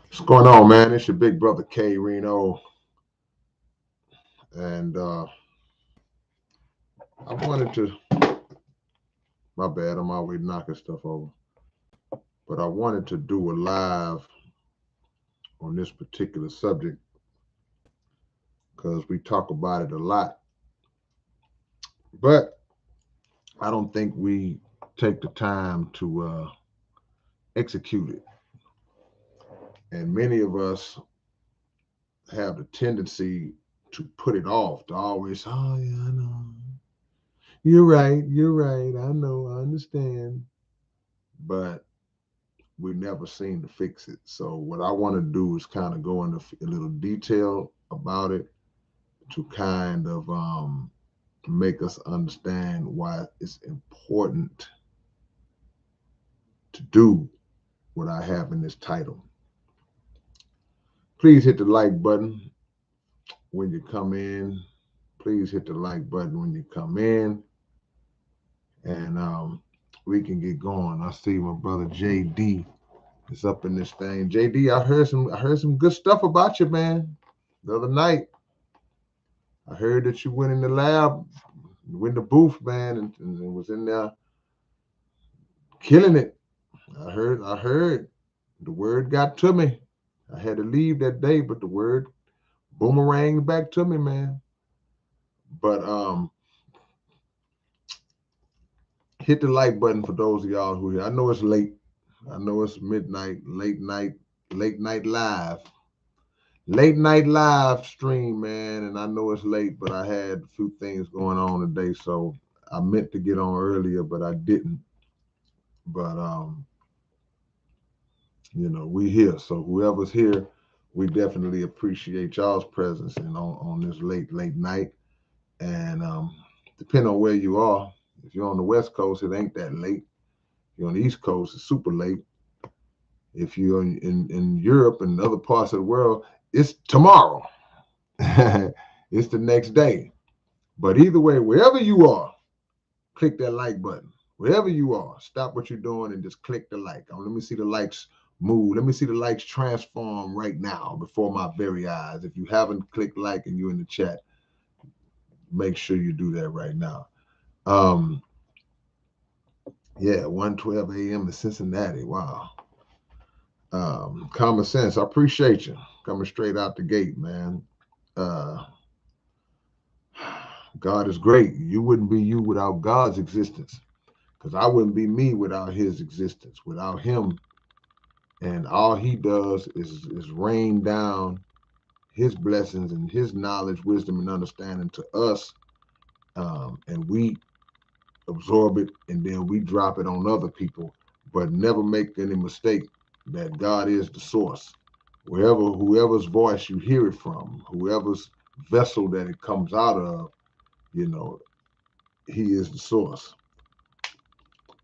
What's going on, man? It's your big brother K-Rino, and I wanted to. My bad, I'm always knocking stuff over, but I wanted to do a live on this particular subject because we talk about it a lot, but I don't think we take the time to execute it, and many of us have the tendency to put it off, to always, oh yeah, I know, you're right, I know, I understand, but we never seem to fix it. So what I want to do is kind of go into a little detail about it to kind of make us understand why it's important to do what I have in this title. Please hit the like button when you come in. Please hit the like button when you come in, and we can get going. I see my brother JD is up in this thing. JD, I heard some good stuff about you, man. The other night, I heard that you went in the lab, you went in the booth, man, and was in there killing it. I heard. The word got to me. I had to leave that day, but the word boomeranged back to me, man. But hit the like button for those of y'all who here. I know it's late. I know it's midnight, late night live. Late night live stream, man, and I know it's late, but I had a few things going on today, so I meant to get on earlier, but I didn't. But we here. So whoever's here, we definitely appreciate y'all's presence and on this late night. And depending on where you are, if you're on the West Coast, it ain't that late. If you're on the East Coast, it's super late. If you're in Europe and other parts of the world, it's tomorrow. It's the next day. But either way, wherever you are, click that like button. Wherever you are, stop what you're doing and just click the like. Let me see the likes move. Let me see the likes transform right now before my very eyes. If you haven't clicked like and you're in the chat, make sure you do that right now. Um, yeah, 1:12 a.m. in Cincinnati. Wow. Common sense. I appreciate you coming straight out the gate, man. Uh, God is great. You wouldn't be you without God's existence, because I wouldn't be me without His existence. Without Him, and all He does is rain down His blessings and His knowledge, wisdom, and understanding to us, and we absorb it, and then we drop it on other people. But never make any mistake that God is the source. Whoever's voice you hear it from, whoever's vessel that it comes out of, you know, He is the source.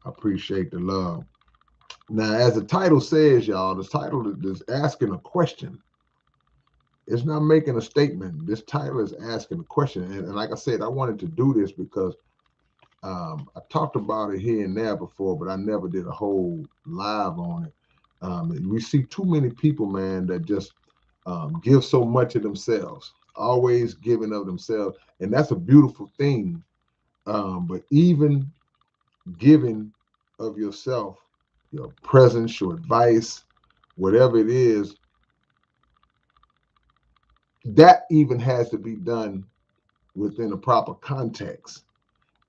I appreciate the love. Now, as the title says, y'all, the title is asking a question. It's not making a statement. This title is asking a question. And like I said, I wanted to do this because I talked about it here and there before, but I never did a whole live on it. We see too many people, man, that just give so much of themselves, always giving of themselves. And that's a beautiful thing. But even giving of yourself, your presence, your advice, whatever it is, that even has to be done within a proper context.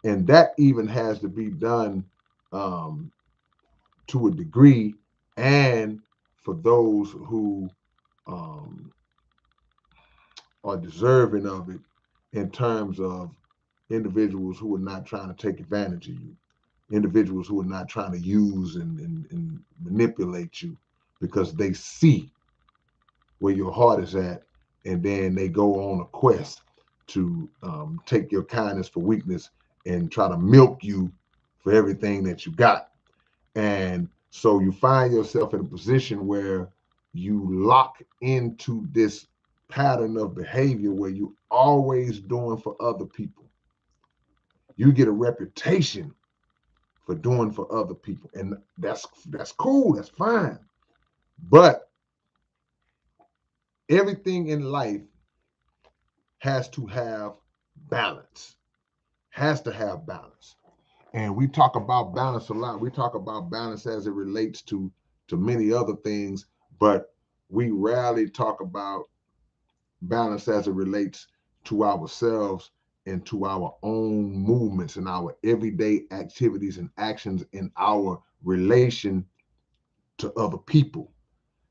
And that even has to be done um, to a degree, and for those who um, are deserving of it, in terms of individuals who are not trying to take advantage of you, individuals who are not trying to use and manipulate you, because they see where your heart is at, and then they go on a quest to take your kindness for weakness and try to milk you for everything that you got. And so you find yourself in a position where you lock into this pattern of behavior where you always doing for other people. You get a reputation for doing for other people, and that's cool, that's fine. But Everything in life has to have balance, has to have balance. And we talk about balance a lot. We talk about balance as it relates to many other things, but we rarely talk about balance as it relates to ourselves and to our own movements and our everyday activities and actions in our relation to other people.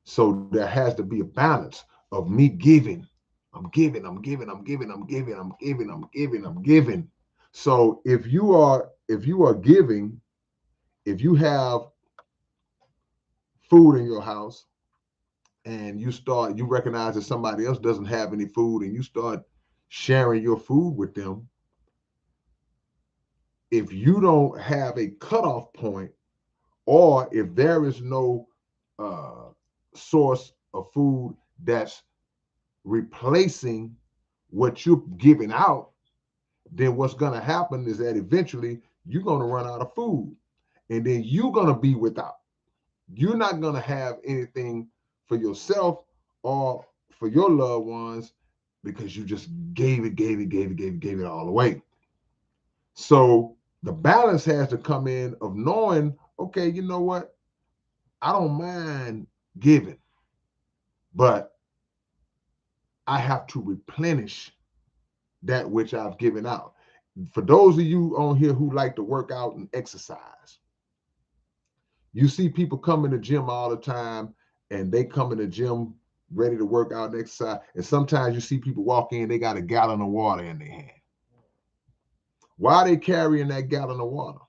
So there has to be a balance of me giving. I'm giving, I'm giving, I'm giving, I'm giving, I'm giving, I'm giving, I'm giving. So if you are giving, if you have food in your house and you recognize that somebody else doesn't have any food and you start sharing your food with them, if you don't have a cutoff point, or if there is no uh, source of food that's replacing what you're giving out, then what's going to happen is that eventually you're going to run out of food, and then you're going to be without. You're not going to have anything for yourself or for your loved ones because you just gave it all away. So the balance has to come in of knowing, okay, you know what? I don't mind giving, but I have to replenish that which I've given out. For those of you on here who like to work out and exercise, you see people come in the gym all the time and they come in the gym ready to work out and exercise. And sometimes you see people walk in, they got a gallon of water in their hand. Why are they carrying that gallon of water?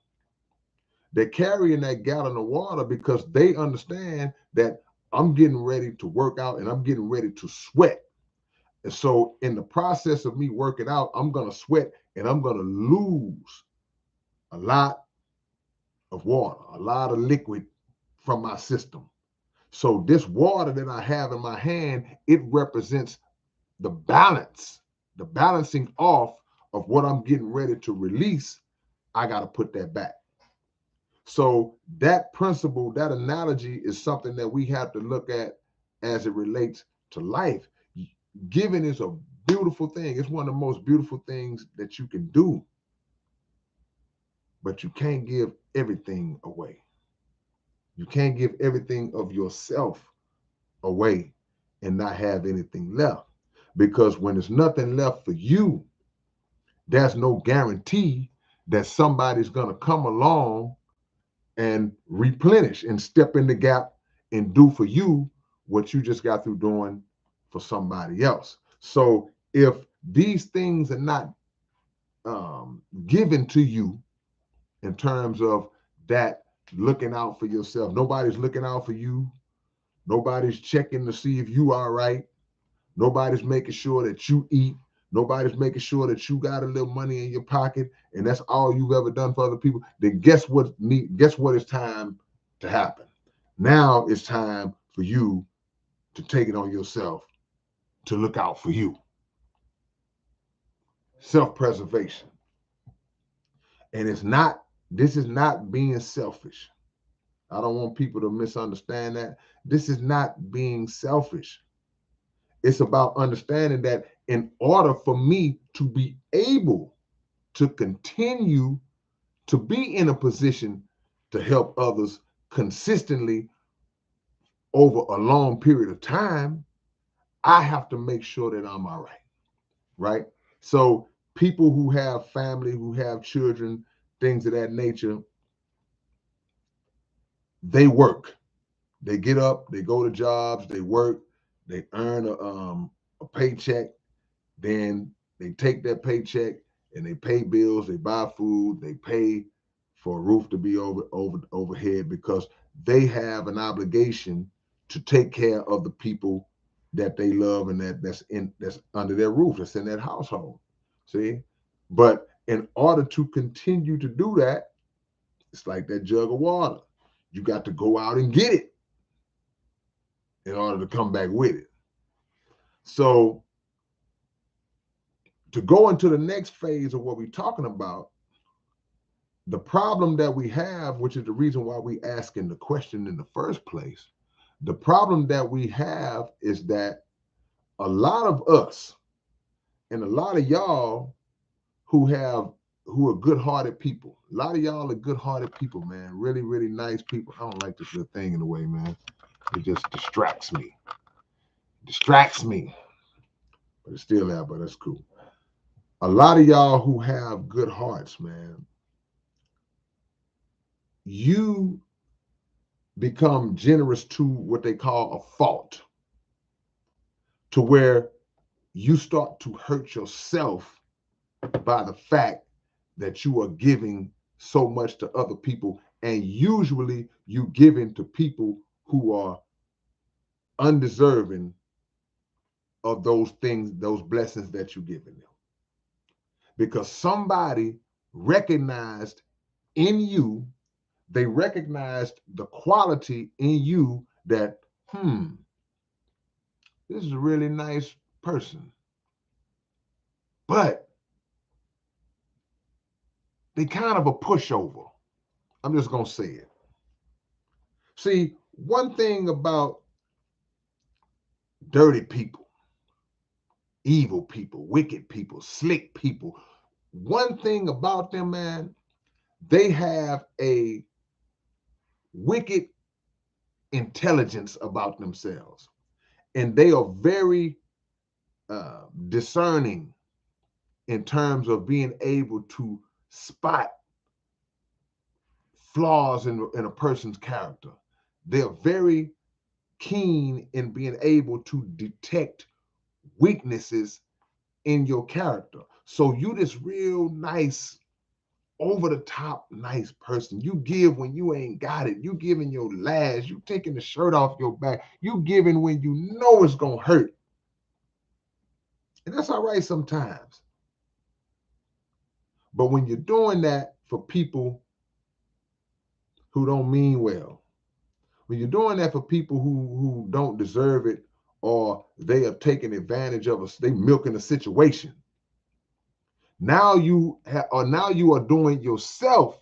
They're carrying that gallon of water because they understand that I'm getting ready to work out and I'm getting ready to sweat. And so, in the process of me working out, I'm going to sweat and I'm going to lose a lot of water, a lot of liquid from my system. So, this water that I have in my hand, it represents the balance, the balancing off of what I'm getting ready to release. I got to put that back. So that principle, that analogy is something that we have to look at as it relates to life. Giving is a beautiful thing. It's one of the most beautiful things that you can do, but you can't give everything away. You can't give everything of yourself away and not have anything left. Because when there's nothing left for you, there's no guarantee that somebody's going to come along and replenish and step in the gap and do for you what you just got through doing for somebody else. So if these things are not given to you in terms of that looking out for yourself, nobody's looking out for you, nobody's checking to see if you are right, nobody's making sure that you eat, nobody's making sure that you got a little money in your pocket, and that's all you've ever done for other people, then guess what it's time to happen. Now it's time for you to take it on yourself to look out for you. Self-preservation. And this is not being selfish. I don't want people to misunderstand that. This is not being selfish. It's about understanding that in order for me to be able to continue to be in a position to help others consistently over a long period of time, I have to make sure that I'm all right, right? So people who have family, who have children, things of that nature, they work. They get up, they go to jobs, they work, they earn a paycheck, then they take that paycheck and they pay bills, they buy food, they pay for a roof to be overhead because they have an obligation to take care of the people that they love and that's under their roof, that's in that household. See? But in order to continue to do that, it's like that jug of water. You got to go out and get it in order to come back with it. So to go into the next phase of what we're talking about, the problem that we have, which is the reason why we asking the question in the first place, the problem that we have is that A lot of us and a lot of y'all who have who are good-hearted people. A lot of y'all are good-hearted people, man. Really, really nice people. I don't like this little thing in the way, man. It just distracts me. Distracts me. But it's still there, but that's cool. A lot of y'all who have good hearts, man, you become generous to what they call a fault, to where you start to hurt yourself by the fact that you are giving so much to other people. And usually you giving to people who are undeserving of those things, those blessings that you're giving them. Because somebody recognized in you, they recognized the quality in you that, this is a really nice person. But they kind of a pushover. I'm just going to say it. See, one thing about dirty people, evil people, wicked people, slick people, one thing about them, man, they have a wicked intelligence about themselves. And they are very discerning in terms of being able to spot flaws in a person's character. They're very keen in being able to detect weaknesses in your character. So you this real nice, over the top nice person. You give when you ain't got it. You giving your last. You taking the shirt off your back. You giving when you know it's gonna hurt. And that's all right sometimes. But when you're doing that for people who don't mean well, when you're doing that for people who don't deserve it, or they are taking advantage of us, they milking the situation. Now you are doing yourself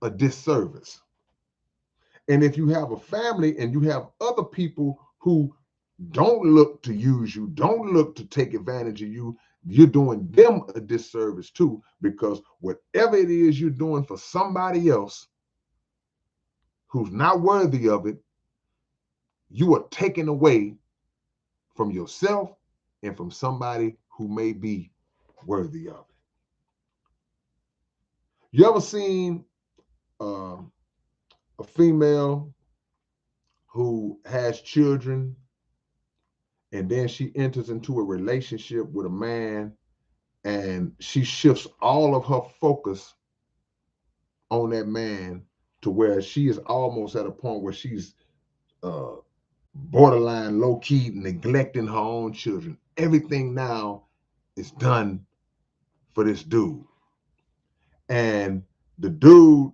a disservice. And if you have a family and you have other people who don't look to use you, don't look to take advantage of you, you're doing them a disservice too, because whatever it is you're doing for somebody else who's not worthy of it, you are taking away from yourself and from somebody who may be worthy of it. You ever seen a female who has children and then she enters into a relationship with a man and she shifts all of her focus on that man to where she is almost at a point where she's uh, borderline low-key neglecting her own children. Everything now is done for this dude. And the dude,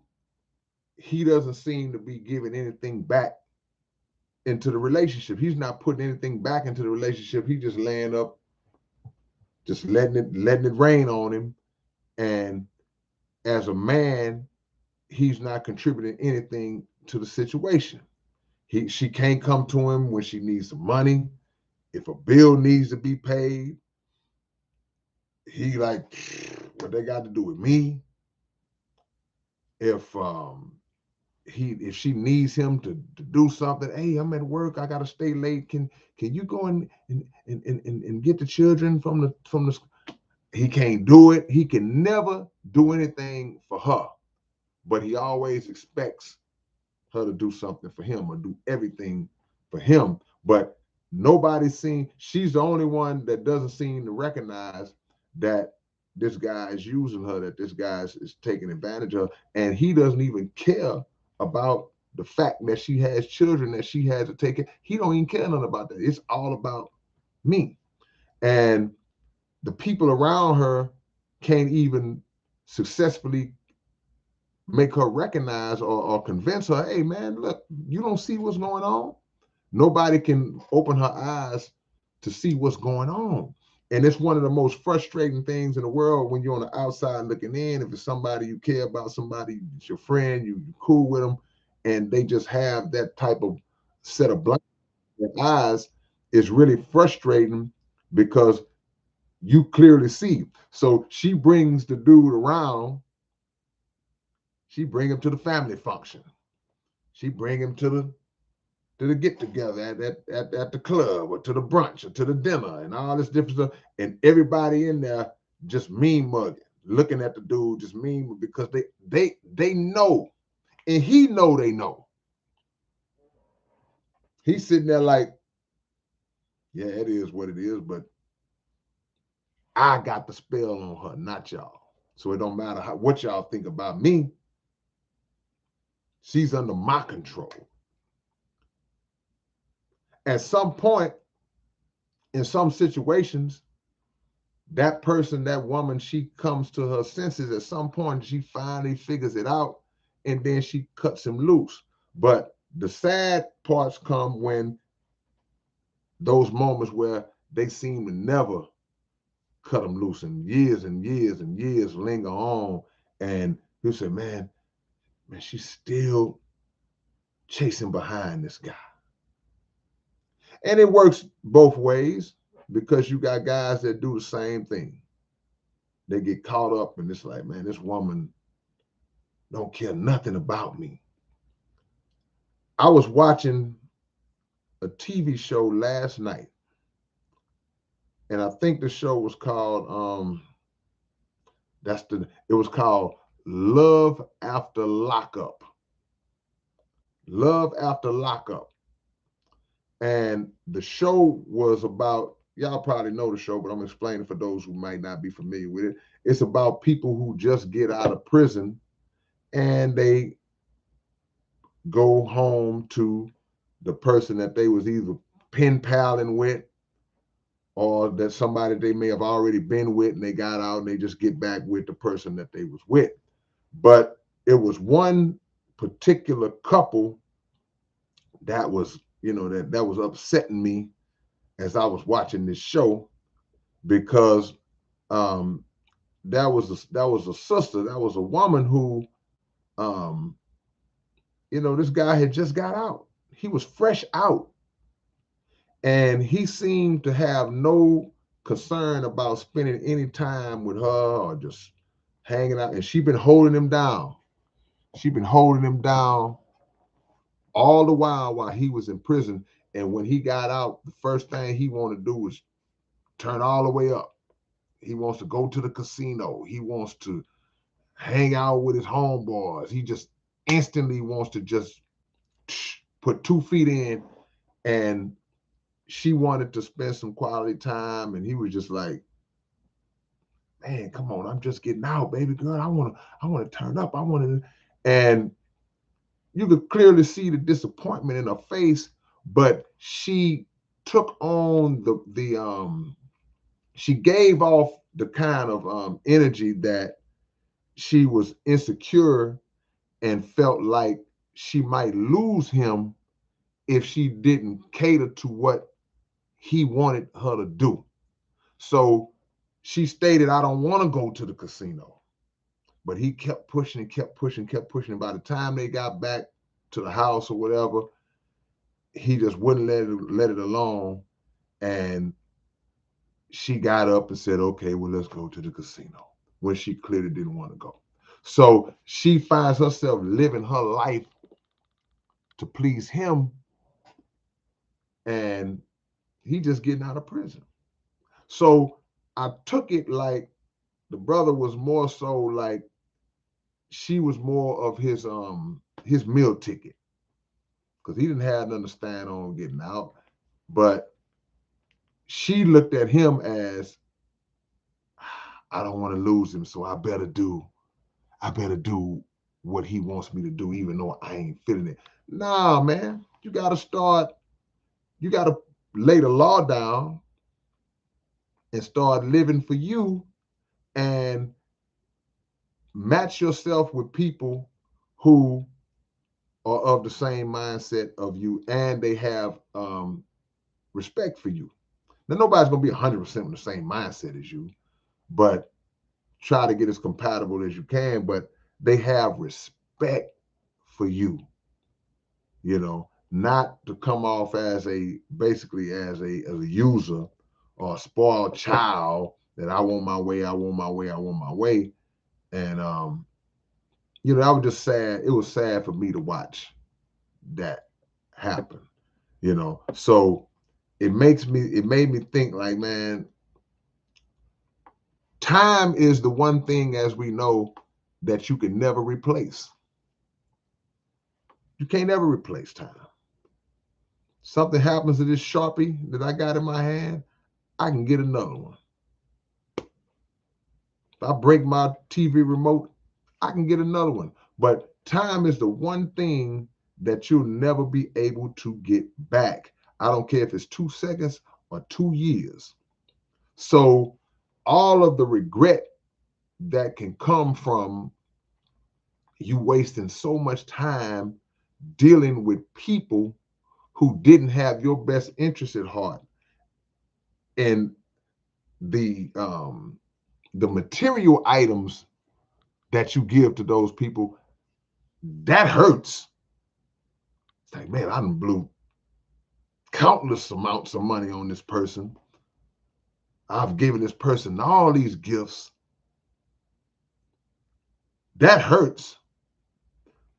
he doesn't seem to be giving anything back into the relationship. He's not putting anything back into the relationship. He's just laying up, just letting it rain on him. And as a man, he's not contributing anything to the situation. She can't come to him when she needs some money. If a bill needs to be paid, he like, what they got to do with me? If if she needs him to do something, hey, I'm at work, I gotta stay late. Can you go and get the children from the he can't do it. He can never do anything for her, but he always expects her to do something for him or do everything for him. But nobody's seen, she's the only one that doesn't seem to recognize that this guy is using her, that this guy is taking advantage of her, and he doesn't even care about the fact that she has children that she has to take care. He don't even care nothing about that. It's all about me. And the people around her can't even successfully make her recognize or convince her, hey man, look, you don't see what's going on. Nobody can open her eyes to see what's going on. And it's one of the most frustrating things in the world when you're on the outside looking in. If it's somebody you care about, somebody, it's your friend, you're cool with them, and they just have that type of set of blind eyes, it's really frustrating because you clearly see. So she brings the dude around. She bring him to the family function. She bring him to the get together at the club or to the brunch or to the dinner and all this different stuff. And everybody in there just mean mugging, looking at the dude just mean because they know, and he know they know. He's sitting there like, yeah, it is what it is, but I got the spell on her, not y'all. So it don't matter what y'all think about me. She's under my control. At some point, in some situations, that person, that woman, she comes to her senses at some point. She finally figures it out, and then she cuts him loose. But the sad parts come when those moments where they seem to never cut him loose, and years and years and years linger on. And you say, man, she's still chasing behind this guy. And it works both ways because you got guys that do the same thing. They get caught up and it's like, man, this woman don't care nothing about me. I was watching a TV show last night, and I think the show was called it was called Love After Lockup. Love After Lockup. And the show was about, y'all probably know the show, but I'm explaining for those who might not be familiar with it. It's about people who just get out of prison and they go home to the person that they was either pen paling with or that somebody they may have already been with and they got out and they just get back with the person that they was with. But it was one particular couple that was, that was upsetting me as I was watching this show because um, that was a sister, that was a woman who, um, this guy had just got out. He was fresh out, and he seemed to have no concern about spending any time with her or just hanging out. And she'd been holding him down. She'd been holding him down all the while he was in prison. And when he got out, the first thing he wanted to do was turn all the way up. He wants to go to the casino. He wants to hang out with his homeboys. He just instantly wants to just put 2 feet in. And she wanted to spend some quality time. And he was just like, man, come on, I'm just getting out, baby girl. I want to turn up. I want to. And you could clearly see the disappointment in her face, but she took on she gave off the kind of energy that she was insecure and felt like she might lose him if she didn't cater to what he wanted her to do. So she stated, I don't want to go to the casino. But he kept pushing and kept pushing, kept pushing. And by the time they got back to the house or whatever, he just wouldn't let it alone. And she got up and said, okay, well, let's go to the casino, when she clearly didn't want to go. So she finds herself living her life to please him, and he just getting out of prison. So I took it like the brother was more so like she was more of his meal ticket, because he didn't have nothing to stand on getting out. But she looked at him as, I don't want to lose him, so I better do what he wants me to do, even though I ain't feeling it. Nah, man, you gotta lay the law down and start living for you and match yourself with people who are of the same mindset of you and they have respect for you. Now, nobody's gonna be 100% in the same mindset as you, but try to get as compatible as you can. But they have respect for you, not to come off as basically as a user or a spoiled child that I want my way, I want my way, I want my way. And I was just sad. It was sad for me to watch that happen, So it made me think like, man, time is the one thing, as we know, that you can never replace. You can't ever replace time. Something happens to this Sharpie that I got in my hand, I can get another one. If I break my TV remote, I can get another one. But time is the one thing that you'll never be able to get back. I don't care if it's 2 seconds or 2 years. So all of the regret that can come from you wasting so much time dealing with people who didn't have your best interest at heart, and the material items that you give to those people, that hurts. It's like, man, I done blew countless amounts of money on this person. I've given this person all these gifts. That hurts.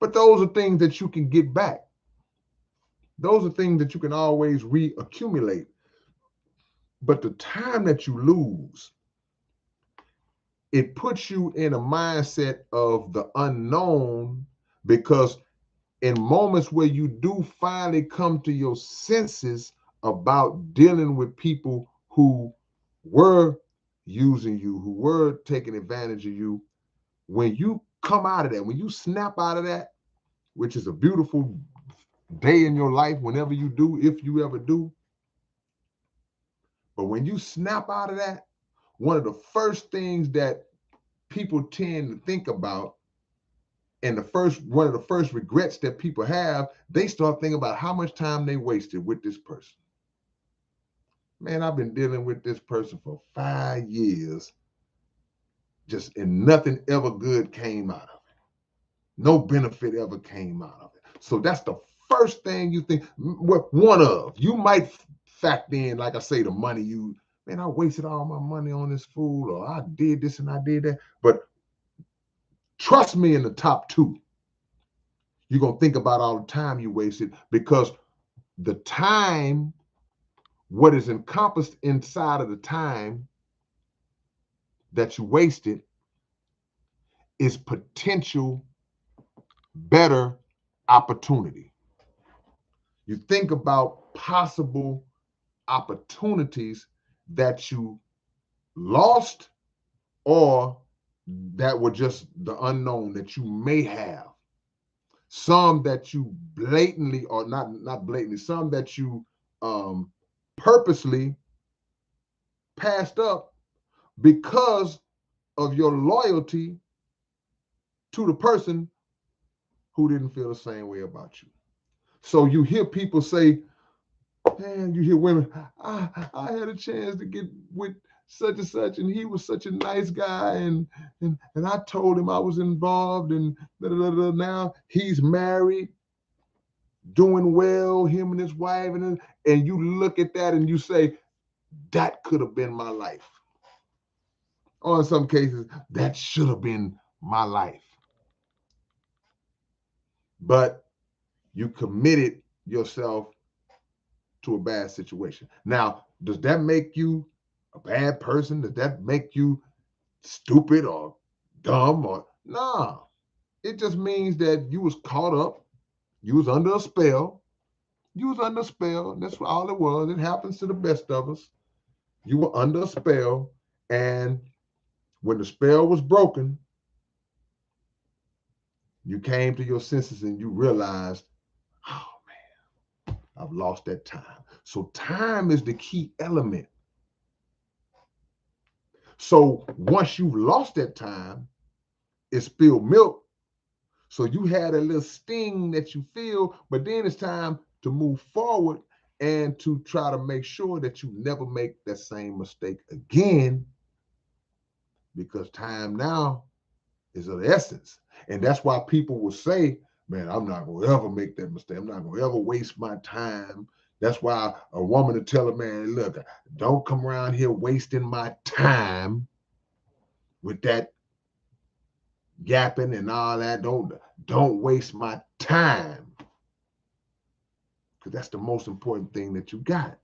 But those are things that you can get back. Those are things that you can always reaccumulate. But the time that you lose, it puts you in a mindset of the unknown, because in moments where you do finally come to your senses about dealing with people who were using you, who were taking advantage of you, when you come out of that, when you snap out of that, which is a beautiful day in your life, whenever you do, if you ever do, but when you snap out of that, one of the first things that people tend to think about, and one of the first regrets that people have, they start thinking about how much time they wasted with this person. Man, I've been dealing with this person for 5 years, and nothing ever good came out of it. No benefit ever came out of it. So that's the first thing you think. One of you might factor in, like I say, the money. Man, I wasted all my money on this fool, or I did this and I did that. But trust me, in the top two, you're going to think about all the time you wasted, because the time, what is encompassed inside of the time that you wasted, is potential better opportunity. You think about possible opportunities that you lost, or that were just the unknown that you may have. Some that you blatantly, or not blatantly, some that you purposely passed up because of your loyalty to the person who didn't feel the same way about you. So you hear people say, man, you hear women, I had a chance to get with such and such, and he was such a nice guy, and I told him I was involved, and now he's married, doing well, him and his wife, and you look at that and you say, that could have been my life. Or in some cases, that should have been my life. But you committed yourself to a bad situation. Now, does that make you a bad person? Does that make you stupid or dumb? Or nah? It just means that you was caught up. You was under a spell. You was under a spell. That's all it was. It happens to the best of us. You were under a spell, and when the spell was broken, you came to your senses and you realized, oh man, I've lost that time. So time is the key element. So once you've lost that time, it's spilled milk. So you had a little sting that you feel, but then it's time to move forward and to try to make sure that you never make that same mistake again, because time now is of the essence. And that's why people will say, man, I'm not gonna ever make that mistake. I'm not gonna ever waste my time. That's why a woman to tell a man, look, don't come around here wasting my time with that yapping and all that. Don't waste my time. Because that's the most important thing that you got.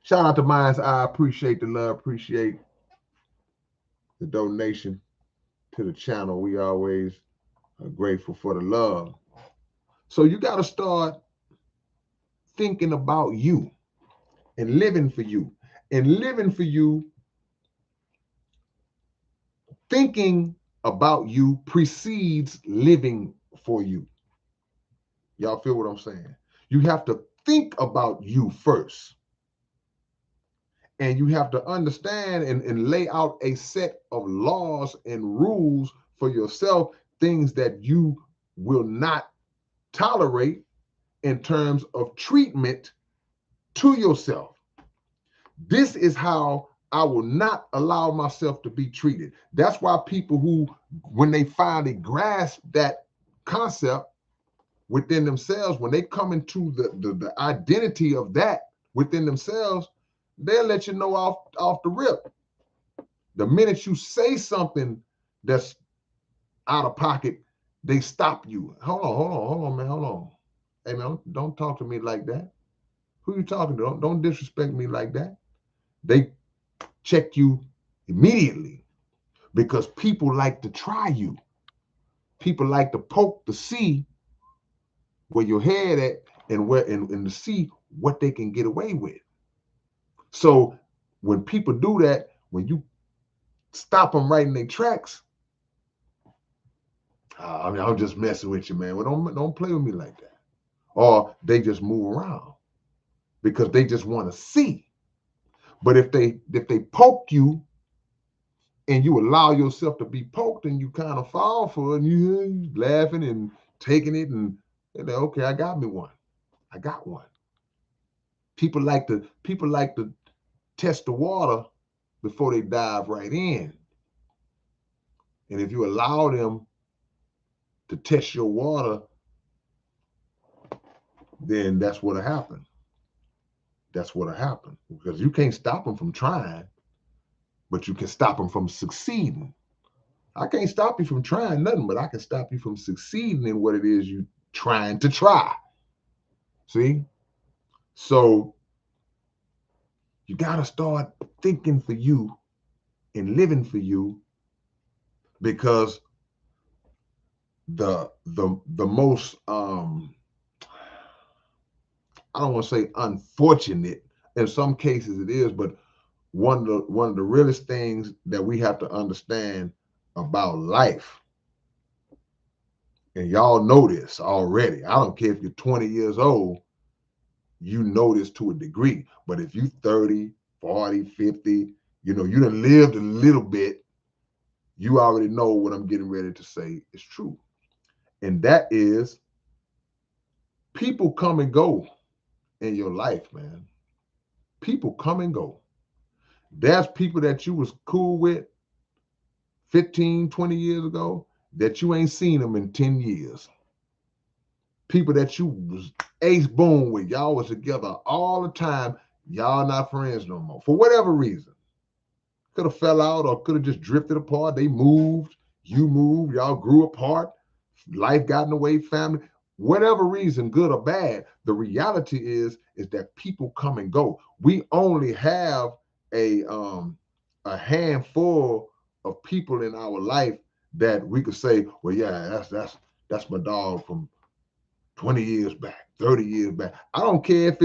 Shout out to Minds. I appreciate the love, appreciate the donation to the channel. We always are grateful for the love. So you got to start thinking about you and living for you. And living for you, thinking about you precedes living for you. Y'all feel what I'm saying? You have to think about you first. And you have to understand and lay out a set of laws and rules for yourself, things that you will not tolerate in terms of treatment to yourself. This is how I will not allow myself to be treated. That's why people who, when they finally grasp that concept within themselves, when they come into the identity of that within themselves, they'll let you know off the rip. The minute you say something that's out of pocket, they stop you. Hold on, man, hold on. Hey, man, don't talk to me like that. Who you talking to? Don't disrespect me like that. They check you immediately because people like to try you. People like to poke to see where your head at and where and to see what they can get away with. So when people do that, when you stop them right in their tracks, I mean, I'm just messing with you, man. Well, don't play with me like that. Or they just move around because they just want to see. But if they poke you and you allow yourself to be poked and you kind of fall for it and you laughing and taking it and okay, I got me one. I got one. People like to test the water before they dive right in. And if you allow them to test your water, then that's what'll happen. That's what'll happen. Because you can't stop them from trying, but you can stop them from succeeding. I can't stop you from trying nothing, but I can stop you from succeeding in what it is you trying to try. See? So you got to start thinking for you and living for you, because the most I don't want to say unfortunate, in some cases it is, but one of the realest things that we have to understand about life, and y'all know this already. I don't care if you're 20 years old, you know this to a degree. But if you 30, 40, 50, you done lived a little bit, you already know what I'm getting ready to say is true. And that is, people come and go in your life, man. People come and go. There's people that you was cool with 15, 20 years ago that you ain't seen them in 10 years. People that you was ace boom with, y'all was together all the time, y'all not friends no more for whatever reason. Could have fell out or could have just drifted apart. They moved, you moved, y'all grew apart, life got in the way, family, whatever reason, good or bad. The reality is that people come and go. We only have a handful of people in our life that we could say, well, yeah, that's my dog from 20 years back, 30 years back. I don't care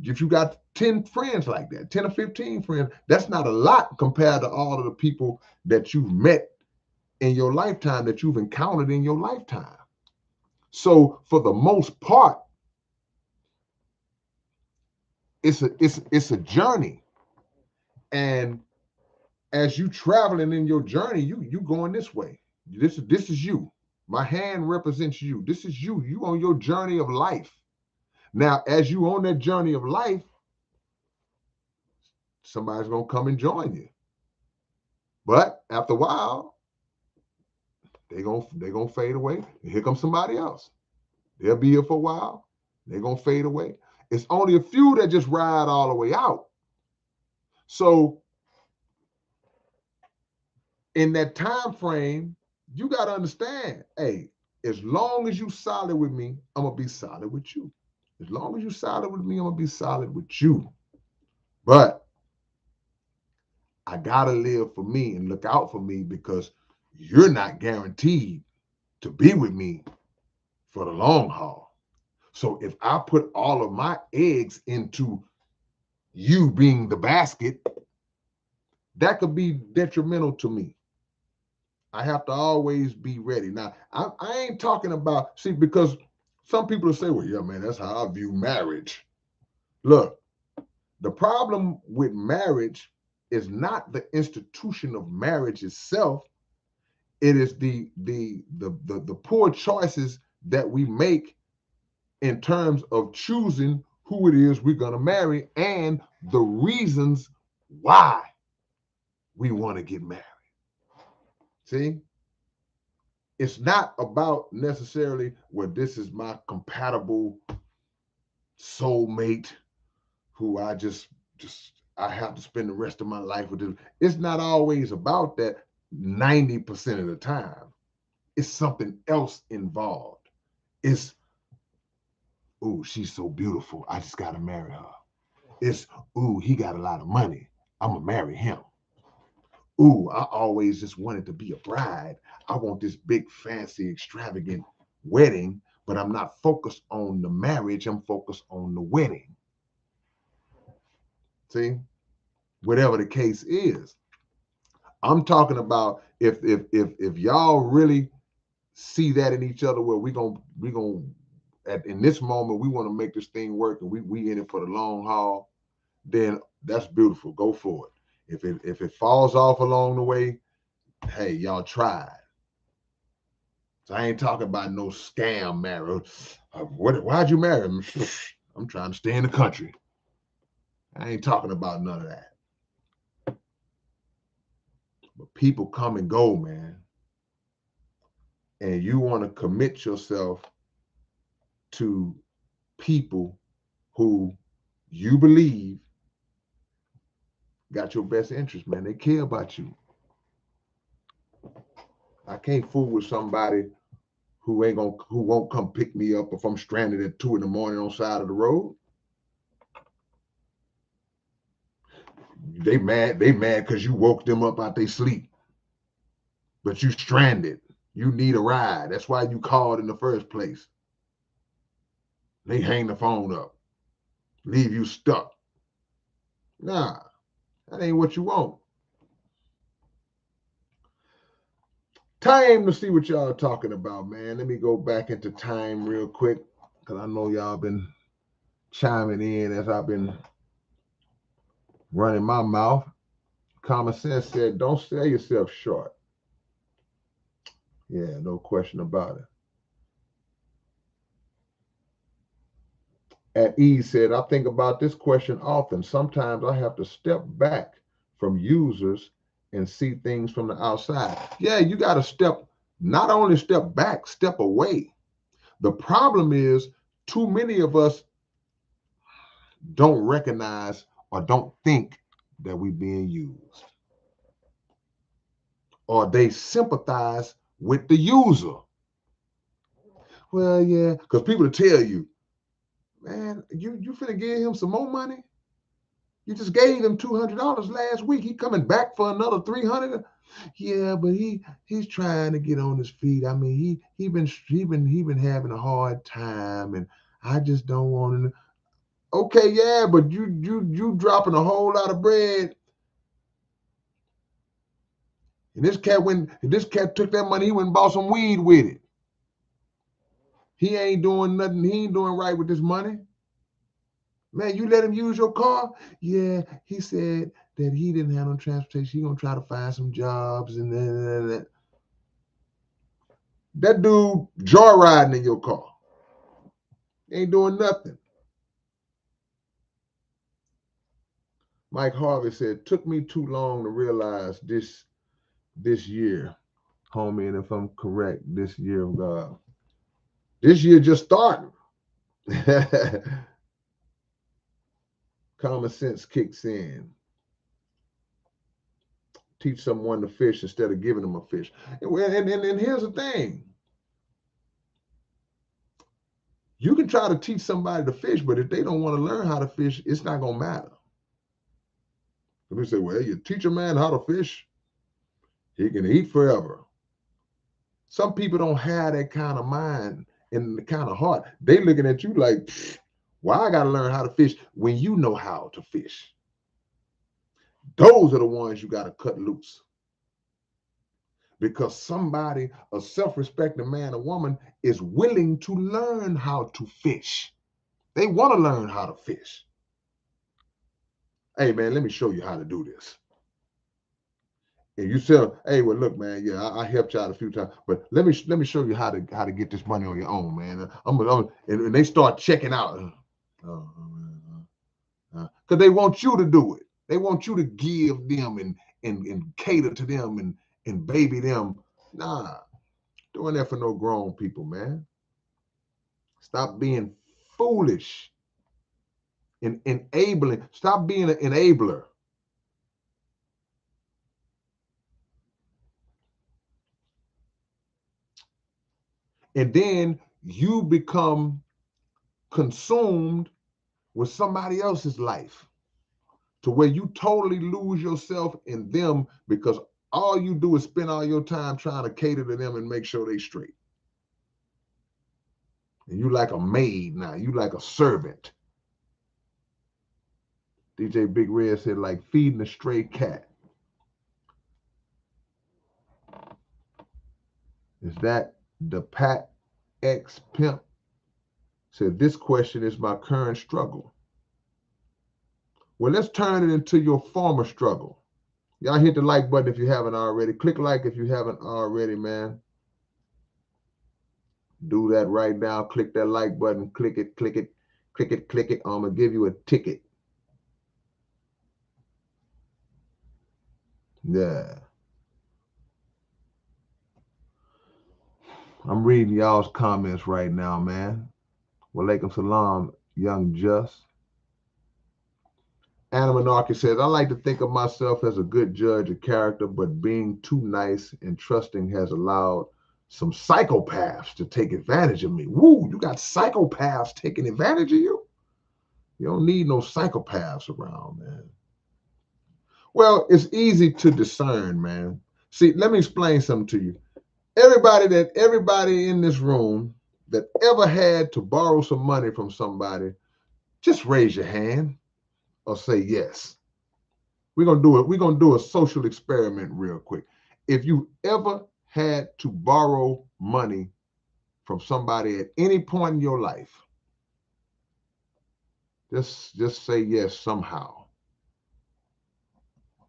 if you got 10 friends like that, 10 or 15 friends, that's not a lot compared to all of the people that you've met in your lifetime, that you've encountered in your lifetime. So for the most part, it's a journey. And as you traveling in your journey, you going this way. This is you. My hand represents you. This is you. You on your journey of life. Now, as you on that journey of life, somebody's gonna come and join you. But after a while, They gonna fade away. And here comes somebody else. They'll be here for a while. They're gonna fade away. It's only a few that just ride all the way out. So in that time frame, you got to understand, hey, as long as you solid with me, I'm gonna be solid with you. As long as you solid with me, I'm gonna be solid with you. But I gotta live for me and look out for me because you're not guaranteed to be with me for the long haul. So if I put all of my eggs into you being the basket, that could be detrimental to me. I have to always be ready. Now, I ain't talking about, see, because some people will say, well, yeah, man, that's how I view marriage. Look, the problem with marriage is not the institution of marriage itself. It is the poor choices that we make in terms of choosing who it is we're going to marry and the reasons why we want to get married. See? It's not about necessarily, well, this is my compatible soulmate who I have to spend the rest of my life with them. It's not always about that 90% of the time. It's something else involved. It's, ooh, she's so beautiful. I just got to marry her. It's, ooh, he got a lot of money. I'm going to marry him. Ooh, I always just wanted to be a bride. I want this big, fancy, extravagant wedding, but I'm not focused on the marriage. I'm focused on the wedding. See, whatever the case is, I'm talking about if y'all really see that in each other, where we gonna at in this moment we want to make this thing work and we in it for the long haul, then that's beautiful. Go for it. If it falls off along the way, hey, y'all tried. So I ain't talking about no scam marriage. Why'd you marry him? I'm trying to stay in the country. I ain't talking about none of that. But people come and go, man. And you want to commit yourself to people who you believe got your best interest, man. They care about you. I can't fool with somebody who won't come pick me up if I'm stranded at 2 a.m. on the side of the road. They mad because you woke them up out their sleep. But you stranded. You need a ride. That's why you called in the first place. They hang the phone up, leave you stuck. Nah, that ain't what you want. Time to see what y'all are talking about, man. Let me go back into time real quick because I know y'all been chiming in as I've been running my mouth. Common sense said, don't sell yourself short. Yeah, no question about it. At ease said, I think about this question often. Sometimes I have to step back from users and see things from the outside. Yeah, you got to not only step back, step away. The problem is too many of us don't recognize or don't think that we're being used. Or they sympathize with the user. Well, yeah, because people will tell you, man, you finna give him some more money? You just gave him $200 last week. He coming back for another 300. Yeah, but he's trying to get on his feet. I mean, he been having a hard time, and I just don't want to. Okay, yeah, but you dropping a whole lot of bread. And this cat took that money, he went and bought some weed with it. He ain't doing nothing. He ain't doing right with this money. Man, you let him use your car? Yeah, he said that he didn't have no transportation. He gonna try to find some jobs and then. That dude joyriding in your car. Ain't doing nothing. Mike Harvey said, took me too long to realize this year homie, and if I'm correct, this year of God. This year just starting. Common sense kicks in. Teach someone to fish instead of giving them a fish. And here's the thing. You can try to teach somebody to fish, but if they don't want to learn how to fish, it's not going to matter. Let me say, well, you teach a man how to fish, he can eat forever. Some people don't have that kind of mind and the kind of heart. They looking at you like, why I got to learn how to fish when you know how to fish? Those are the ones you got to cut loose. Because somebody, a self-respecting man or woman, is willing to learn how to fish. They want to learn how to fish. Hey, man, let me show you how to do this. And you say, hey, well, look, man, yeah, I helped you out a few times, but let me show you how to get this money on your own, man. And they start checking out, because they want you to do it. They want you to give them and cater to them and baby them. Nah, doing that for no grown people, man. Stop being foolish and enabling. Stop being an enabler. And then you become consumed with somebody else's life to where you totally lose yourself in them because all you do is spend all your time trying to cater to them and make sure they straight. And you like a maid now. You like a servant. DJ Big Red said, like feeding a stray cat. Is that the Pat X Pimp? Said, this question is my current struggle. Well, let's turn it into your former struggle. Y'all hit the like button if you haven't already. Click like if you haven't already, man. Do that right now. Click that like button. Click it, click it, click it, click it. I'm going to give you a ticket. Yeah. I'm reading y'all's comments right now, man. Walaikum salam, young Just. Anna Monarchy says, I like to think of myself as a good judge of character, but being too nice and trusting has allowed some psychopaths to take advantage of me. Woo, you got psychopaths taking advantage of you? You don't need no psychopaths around, man. Well, it's easy to discern, man. See, let me explain something to you. Everybody in this room that ever had to borrow some money from somebody, just raise your hand or say yes. We're gonna do it. We're gonna do a social experiment real quick. If you ever had to borrow money from somebody at any point in your life, just say yes somehow.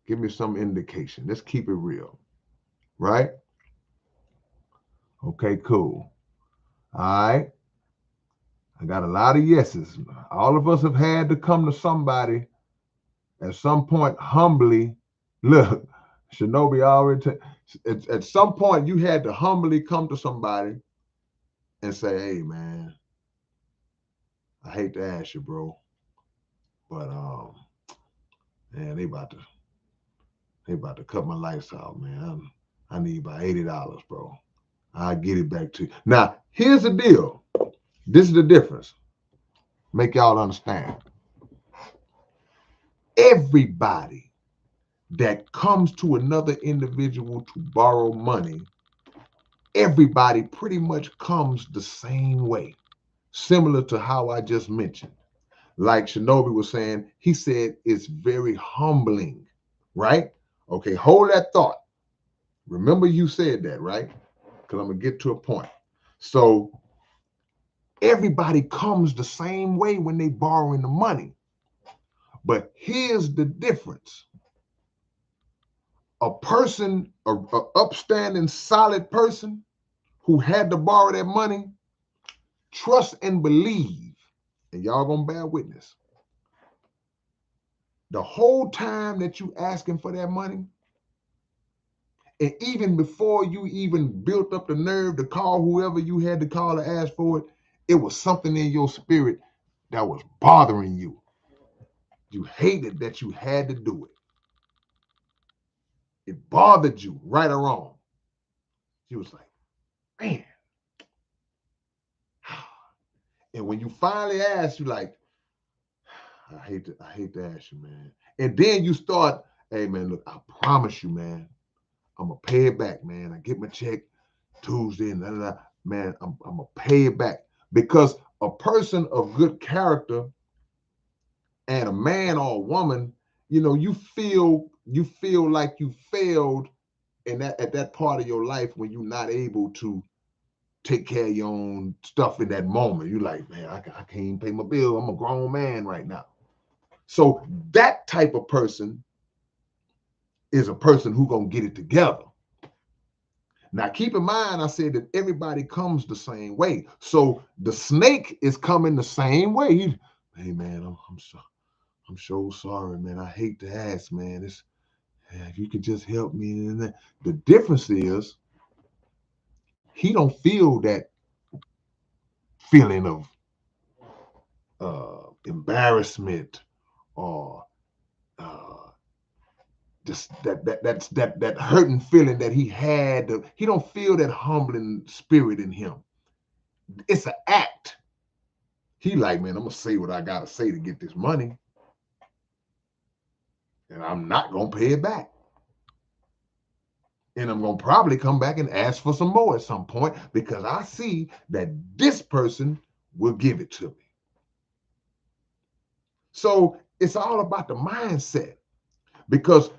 Give me some indication. Let's keep it real, right? Okay, cool. All right. I got a lot of yeses. All of us have had to come to somebody at some point humbly. Look, Shinobi already. At some point, you had to humbly come to somebody and say, "Hey, man, I hate to ask you, bro, but man, they about to cut my lights out, man. I need about $80, bro. I'll get it back to you." Now, here's the deal. This is the difference. Make y'all understand. Everybody that comes to another individual to borrow money, everybody pretty much comes the same way, similar to how I just mentioned. Like Shinobi was saying, he said it's very humbling, right? Okay, hold that thought. Remember you said that, right? Because I'm going to get to a point. So everybody comes the same way when they borrowing the money. But here's the difference. A person, a upstanding, solid person who had to borrow that money, trust and believe, and y'all gonna bear witness, the whole time that you asking for that money, And even before you even built up the nerve to call whoever you had to call to ask for it, it was something in your spirit that was bothering you. You hated that you had to do it. It bothered you, right or wrong. You was like, man. And when you finally asked, you like, I hate to ask you, man. And then you start, hey man, look, I promise you, man, I'm gonna pay it back, man. I get my check Tuesday and man, I'm gonna pay it back. Because a person of good character and a man or a woman, you feel like you failed in that at that part of your life when you're not able to take care of your own stuff in that moment. You're like, man, I can't even pay my bill. I'm a grown man right now. So that type of person is a person who gonna get it together. Now, keep in mind, I said that everybody comes the same way. So the snake is coming the same way. Hey, man, I'm so sorry, man. I hate to ask, man. If you could just help me. The difference is he don't feel that feeling of embarrassment or just that hurting feeling that he had. He don't feel that humbling spirit in him. It's an act. He like, man, I'm gonna say what I gotta say to get this money, and I'm not gonna pay it back. And I'm gonna probably come back and ask for some more at some point because I see that this person will give it to me. So it's all about the mindset because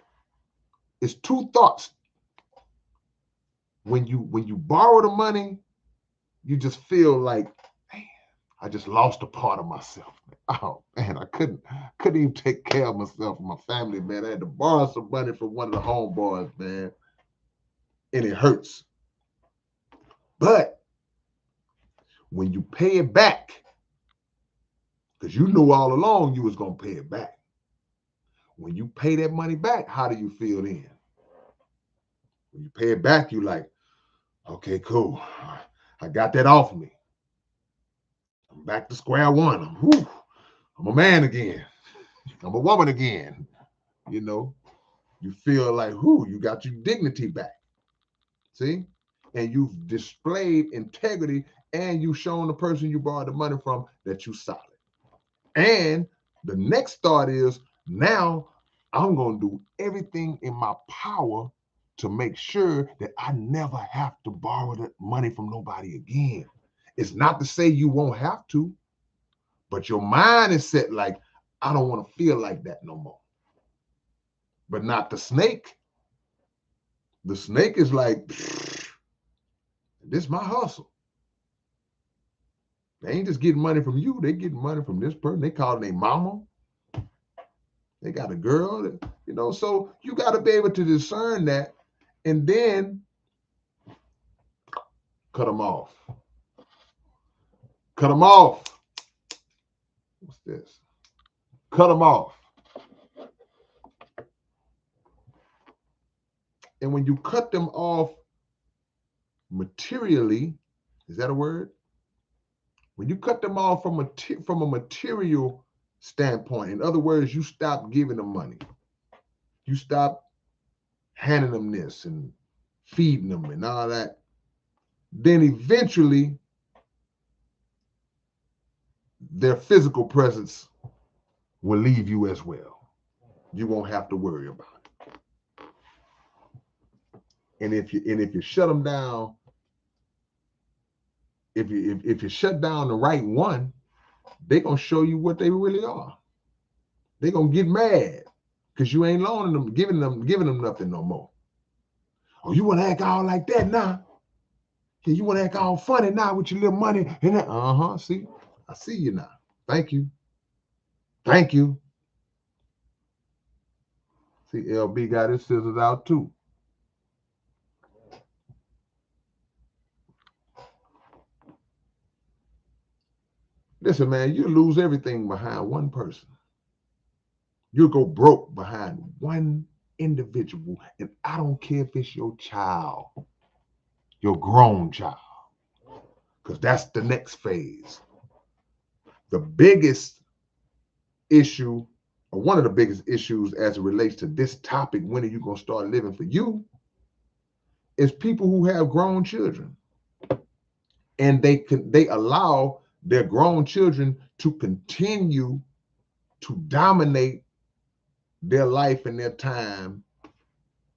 it's two thoughts. When you borrow the money, you just feel like, man, I just lost a part of myself. Oh man, I couldn't even take care of myself and my family, man. I had to borrow some money from one of the homeboys, man. And it hurts. But when you pay it back, because you knew all along you was gonna pay it back. When you pay that money back, how do you feel then? When you pay it back, you like, okay, cool. I got that off me. I'm back to square one. I'm a man again. I'm a woman again. You feel like, you got your dignity back. See? And you've displayed integrity and you've shown the person you borrowed the money from that you're solid. And the next thought is, now I'm going to do everything in my power to make sure that I never have to borrow the money from nobody again. It's not to say you won't have to, but your mind is set like, I don't want to feel like that no more. But not the snake. The snake is like, this is my hustle. They ain't just getting money from you. They getting money from this person. They calling their mama. They got a girl, so you got to be able to discern that and then cut them off. Cut them off. What's this? Cut them off. And when you cut them off materially, is that a word? When you cut them off from a material standpoint, in other words, you stop giving them money. You stop handing them this and feeding them and all that. Then eventually, their physical presence will leave you as well. You won't have to worry about it. And if you shut them down, if you shut down the right one, they're gonna show you what they really are. They're gonna get mad because you ain't loaning them, giving them nothing no more. Oh, you want to act all like that now? Yeah, you want to act all funny now with your little money and that? See, I see you now. Thank you. Thank you. See, LB got his scissors out too. Listen, man, you lose everything behind one person. You'll go broke behind one individual, and I don't care if it's your child, your grown child, because that's the next phase. The biggest issue, or one of the biggest issues as it relates to this topic, when are you going to start living for you, is people who have grown children. And they allow their grown children to continue to dominate their life and their time,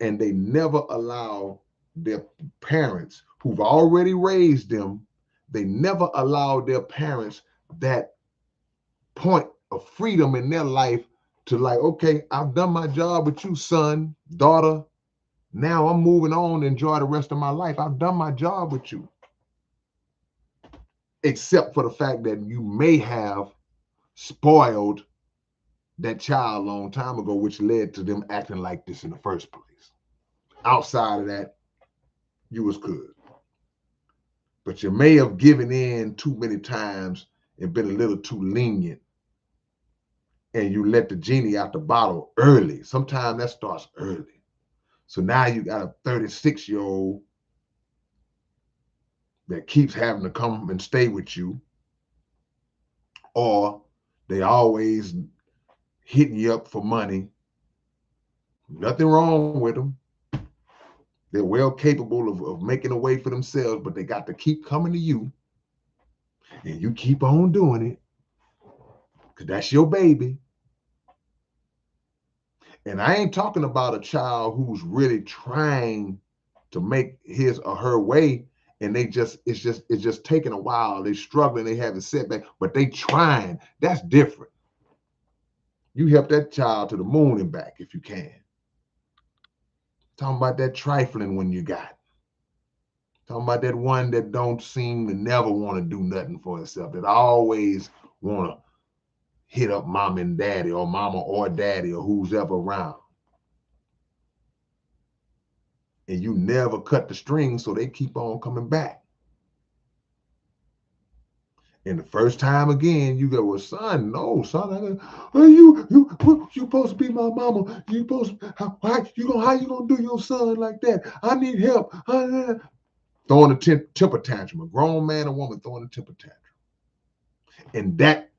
and they never allow their parents who've already raised them, they never allow their parents that point of freedom in their life to, like, okay, I've done my job with you, son, daughter. Now I'm moving on to enjoy the rest of my life. I've done my job with you. Except for the fact that you may have spoiled that child a long time ago, which led to them acting like this in the first place. Outside of that, you was good. But you may have given in too many times and been a little too lenient. And you let the genie out the bottle early. Sometimes that starts early. So now you got a 36-year-old that keeps having to come and stay with you, or they always hitting you up for money. Nothing wrong with them. They're well capable of making a way for themselves, but they got to keep coming to you, and you keep on doing it because that's your baby. And I ain't talking about a child who's really trying to make his or her way, and it's just taking a while. They struggling, they having setback, but they trying. That's different. You help that child to the moon and back if you can. Talking about that trifling one you got. Talking about that one that don't seem to never want to do nothing for itself, that always want to hit up mom and daddy, or mama or daddy, or who's ever around. And you never cut the string, so they keep on coming back. And the first time again, you go, well, son, no, son, you supposed to be my mama. You supposed to, how you gonna do your son like that? I need help. Throwing a temper tantrum, a grown man or woman throwing a temper tantrum. And that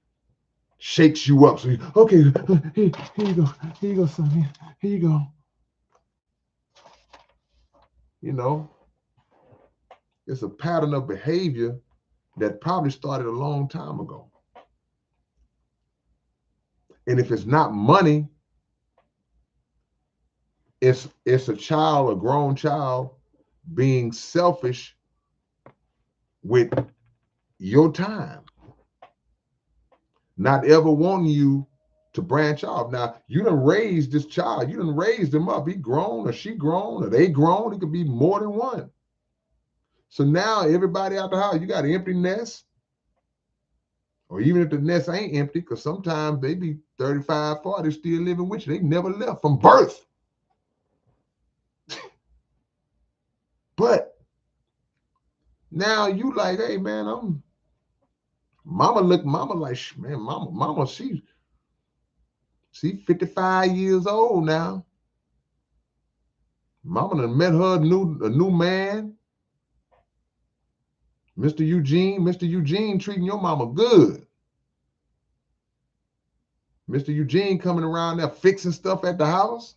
shakes you up. So okay, here you go, son, here you go. You know, it's a pattern of behavior that probably started a long time ago. And if it's not money, it's a child, a grown child, being selfish with your time, not ever wanting you to branch off. Now, you done raised this child, you done raised him up. He grown, or she grown, or they grown. It could be more than one. So now everybody out the house, you got an empty nest. Or even if the nest ain't empty, because sometimes they be 35, 40 still living with you. They never left from birth. But now you like, hey man, mama like, man, mama, she 55 years old now. Mama done met her a new man. Mr. Eugene treating your mama good. Mr. Eugene coming around there fixing stuff at the house,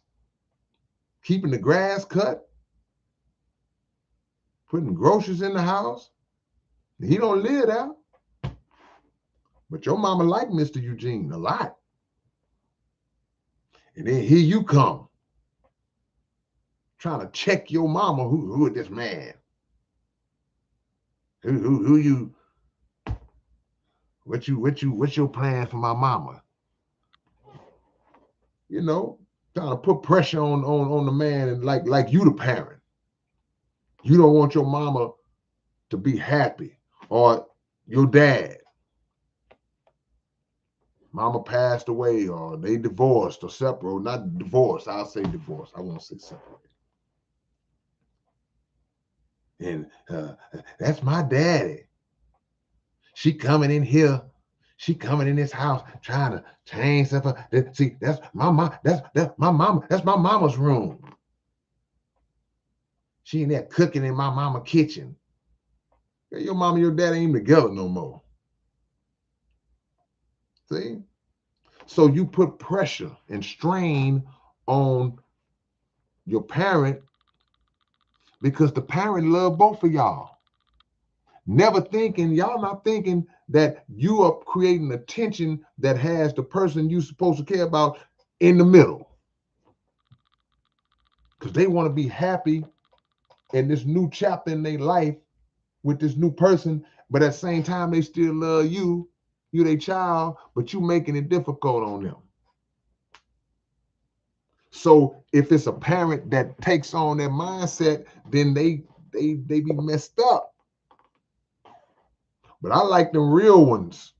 keeping the grass cut, putting groceries in the house. He don't live there. But your mama like Mr. Eugene a lot. And then here you come, trying to check your mama. Who is this man? Who you? What's your plan for my mama? You know, trying to put pressure on the man, and like you the parent. You don't want your mama to be happy, or your dad. Mama passed away, or they divorced, or separate. Not divorced, I'll say divorced. I won't say separate. And that's my daddy. She coming in here. She coming in this house trying to change stuff up. See, that's my mom. That's my mama. That's my mama's room. She in there cooking in my mama kitchen. Your mama and your dad ain't even together no more. See? So you put pressure and strain on your parent because the parent love both of y'all. Never thinking, y'all not thinking that you are creating a tension that has the person you're supposed to care about in the middle. Because they want to be happy in this new chapter in their life with this new person, but at the same time, they still love you. You their child, but you making it difficult on them. So if it's a parent that takes on that mindset, then they be messed up. But I like the real ones.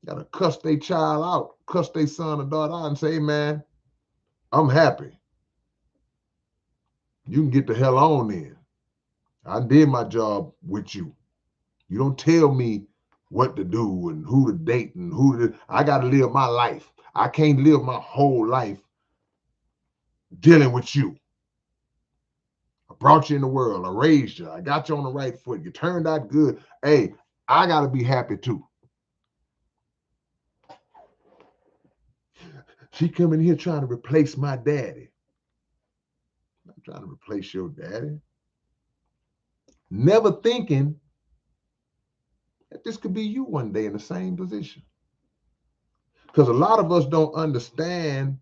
Gotta cuss their child out, cuss their son or daughter out and say, hey, man, I'm happy. You can get the hell on in. I did my job with you. You don't tell me what to do and who to date and who to. I got to live my life. I can't live my whole life dealing with you. I brought you in the world. I raised you. I got you on the right foot. You turned out good. Hey, I got to be happy too. She coming here trying to replace my daddy. I'm not trying to replace your daddy. Never thinking that this could be you one day in the same position. Because a lot of us don't understand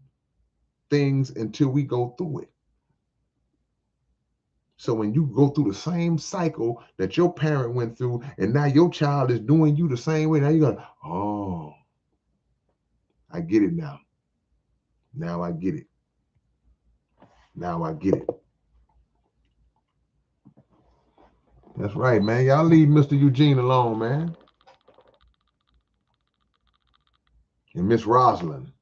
things until we go through it. So when you go through the same cycle that your parent went through, and now your child is doing you the same way, now you're going, oh, I get it now. Now I get it. Now I get it. That's right, man. Y'all leave Mr. Eugene alone, man. And Miss Rosalind.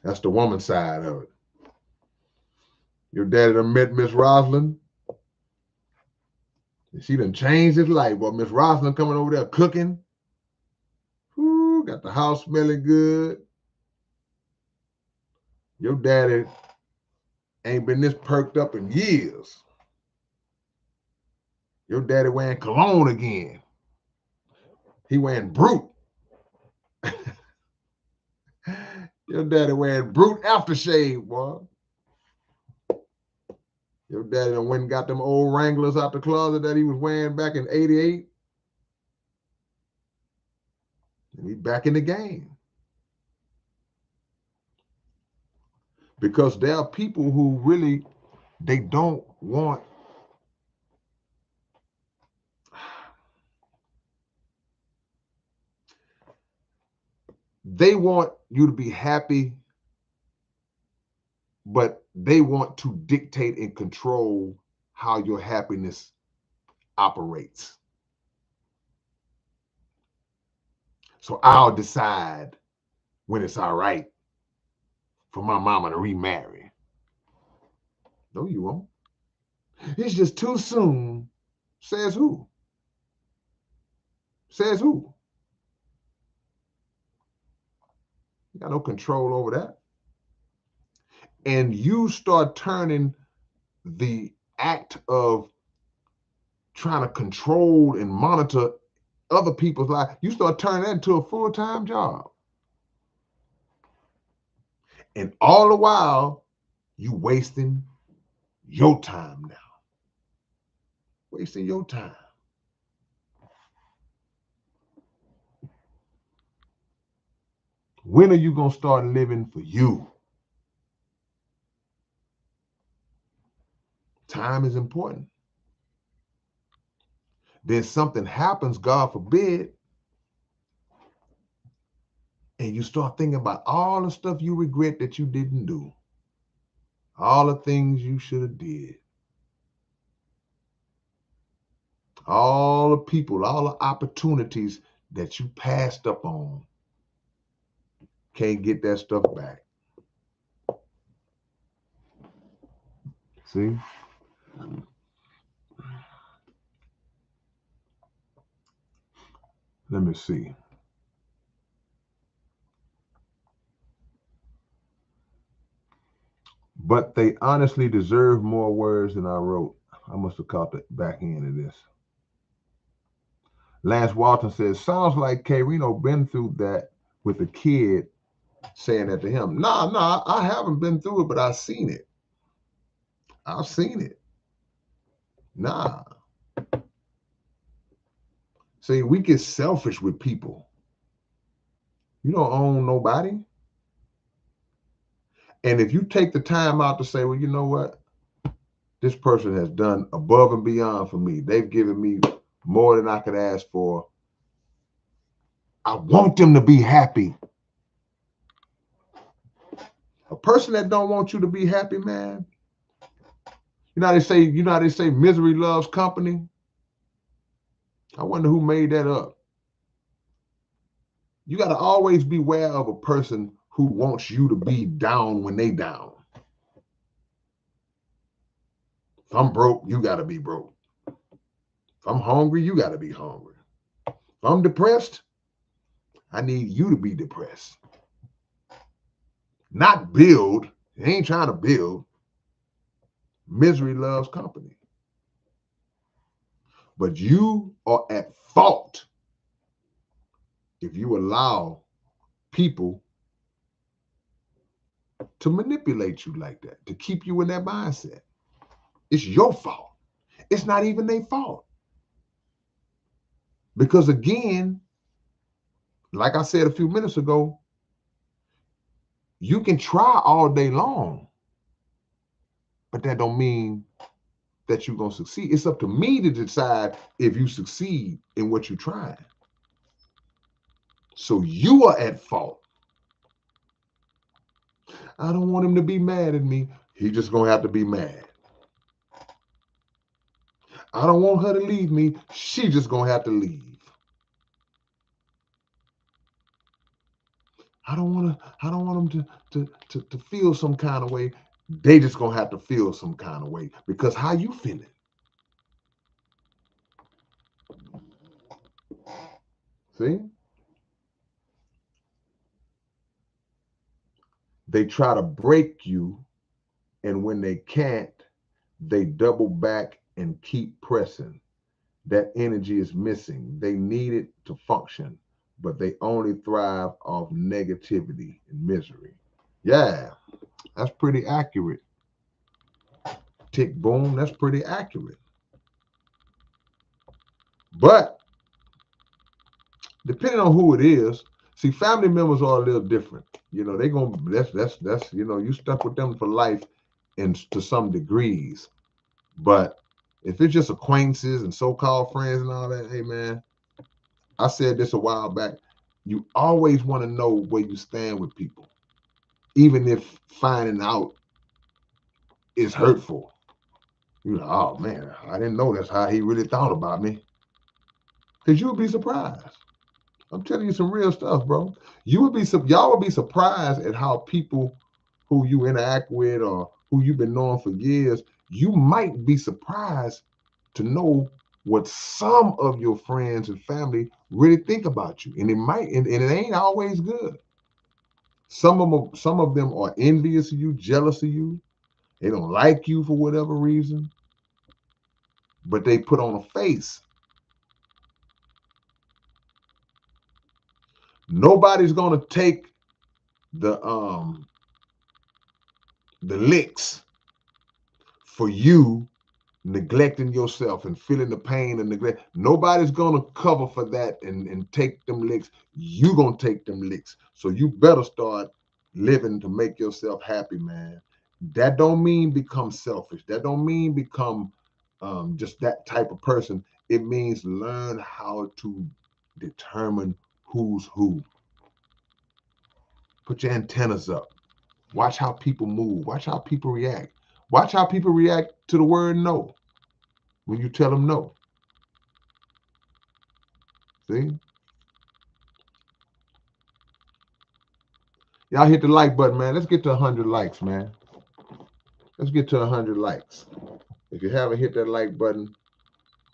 That's the woman side of it. Your daddy done met Miss Rosalind. And she done changed his life. Well, Miss Rosalind coming over there cooking. Ooh, got the house smelling good. Your daddy ain't been this perked up in years. Your daddy wearing cologne again. He wearing Brute. Your daddy wearing Brute aftershave, boy. Your daddy done went and got them old Wranglers out the closet that he was wearing back in 88. And he back in the game. Because there are people who really, they don't want, they want you to be happy, but they want to dictate and control how your happiness operates. So I'll decide when it's all right for my mama to remarry. No, you won't. It's just too soon. Says who? Says who? You got no control over that. And you start turning the act of trying to control and monitor other people's life, you start turning that into a full-time job. And all the while, you wasting your time now. Wasting your time. When are you going to start living for you? Time is important. Then something happens, God forbid, and you start thinking about all the stuff you regret that you didn't do. All the things you should have did. All the people, all the opportunities that you passed up on. Can't get that stuff back. See? Let me see. But they honestly deserve more words than I wrote. I must have caught the back end of this. Lance Walton says, sounds like K-Rino been through that with a kid saying that to him. Nah, I haven't been through it, but I've seen it. I've seen it. Nah. See, we get selfish with people. You don't own nobody. And if you take the time out to say, well, you know what? This person has done above and beyond for me. They've given me more than I could ask for. I want them to be happy. A person that don't want you to be happy, man. You know how they say misery loves company. I wonder who made that up. You got to always beware of a person who wants you to be down when they down. If I'm broke, you got to be broke. If I'm hungry, you got to be hungry. If I'm depressed, I need you to be depressed. Not build. They ain't trying to build. Misery loves company. But you are at fault if you allow people to manipulate you like that, to keep you in that mindset. It's your fault. It's not even their fault. Because again, like I said a few minutes ago, you can try all day long, but that don't mean that you're going to succeed. It's up to me to decide if you succeed in what you're trying. So you are at fault. I don't want him to be mad at me. He just going to have to be mad. I don't want her to leave me. She just going to have to leave. I don't want them to feel some kind of way. They just going to have to feel some kind of way because how you feeling? See? They try to break you, and when they can't, they double back and keep pressing. That energy is missing. They need it to function, but they only thrive off negativity and misery. Yeah, that's pretty accurate. Tick boom, that's pretty accurate. But depending on who it is, see, family members are a little different. You know, they gonna that's you know, you stuck with them for life and to some degrees. But if it's just acquaintances and so-called friends and all that, hey man, I said this a while back. You always want to know where you stand with people, even if finding out is hurtful. You're like, oh man, I didn't know that's how he really thought about me. Because you'll be surprised. I'm telling you some real stuff, bro. Y'all would be surprised at how people who you interact with or who you've been knowing for years, you might be surprised to know what some of your friends and family really think about you. And it ain't always good. Some of them are envious of you, jealous of you. They don't like you for whatever reason, but they put on a face. Nobody's gonna take the um the licks for you neglecting yourself and feeling the pain and neglect. Nobody's gonna cover for that and take them licks. You gonna take them licks. So you better start living to make yourself happy, man. That don't mean become selfish. That don't mean become just that type of person. It means learn how to determine who's who. Put your antennas up. Watch how people move. Watch how people react. Watch how people react to the word no when you tell them no. See? Y'all hit the like button, man. Let's get to 100 likes, man. Let's get to 100 likes. If you haven't hit that like button,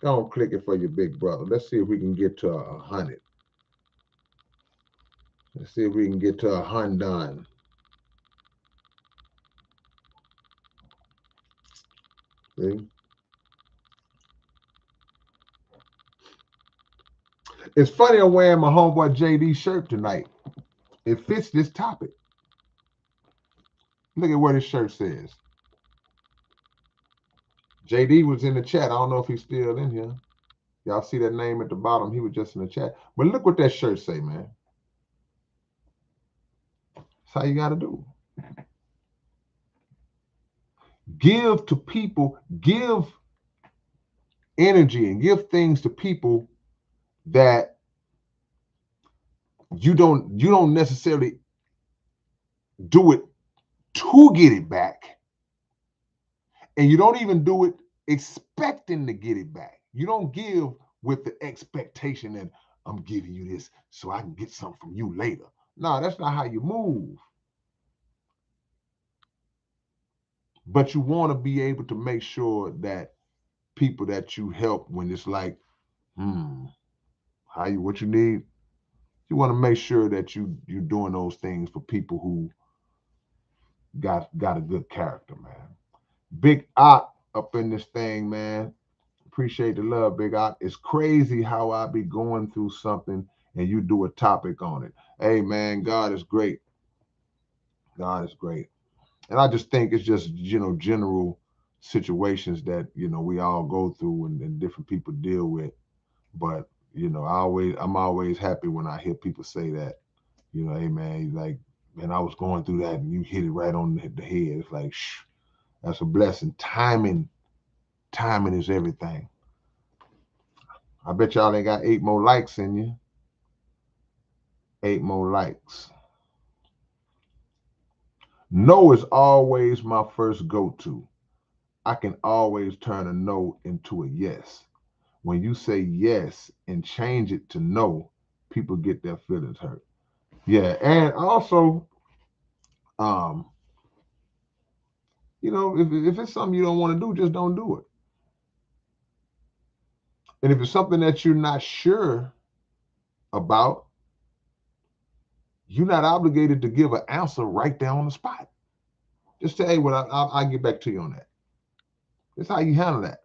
go and click it for your big brother. Let's see if we can get to 100. Let's see if we can get to 100. See? It's funny I'm wearing my homeboy JD shirt tonight. It fits this topic. Look at what his shirt says. JD was in the chat. I don't know if he's still in here. Y'all see that name at the bottom? He was just in the chat. But look what that shirt say, man. That's how you got to do. Give to people, give energy and give things to people that you don't necessarily do it to get it back, and you don't even do it expecting to get it back. You don't give with the expectation that I'm giving you this so I can get something from you later. No, that's not how you move. But you want to be able to make sure that people that you help, when it's like, what you need, you want to make sure that you're doing those things for people who got a good character, man. Big Op up in this thing, man. Appreciate the love, Big Op. It's crazy how I be going through something and you do a topic on it. Hey, man, God is great. God is great. And I just think it's just, general situations that, we all go through and different people deal with. But, I'm always happy when I hear people say that, hey, man, like, man, I was going through that and you hit it right on the head. It's like, that's a blessing. Timing is everything. I bet y'all ain't got 8 more likes in you. 8 more likes. No is always my first go-to. I can always turn a no into a yes. When you say yes and change it to no, people get their feelings hurt. Yeah, and also, if it's something you don't want to do, just don't do it. And if it's something that you're not sure about, you're not obligated to give an answer right there on the spot. Just say, hey, I'll get back to you on that. That's how you handle that.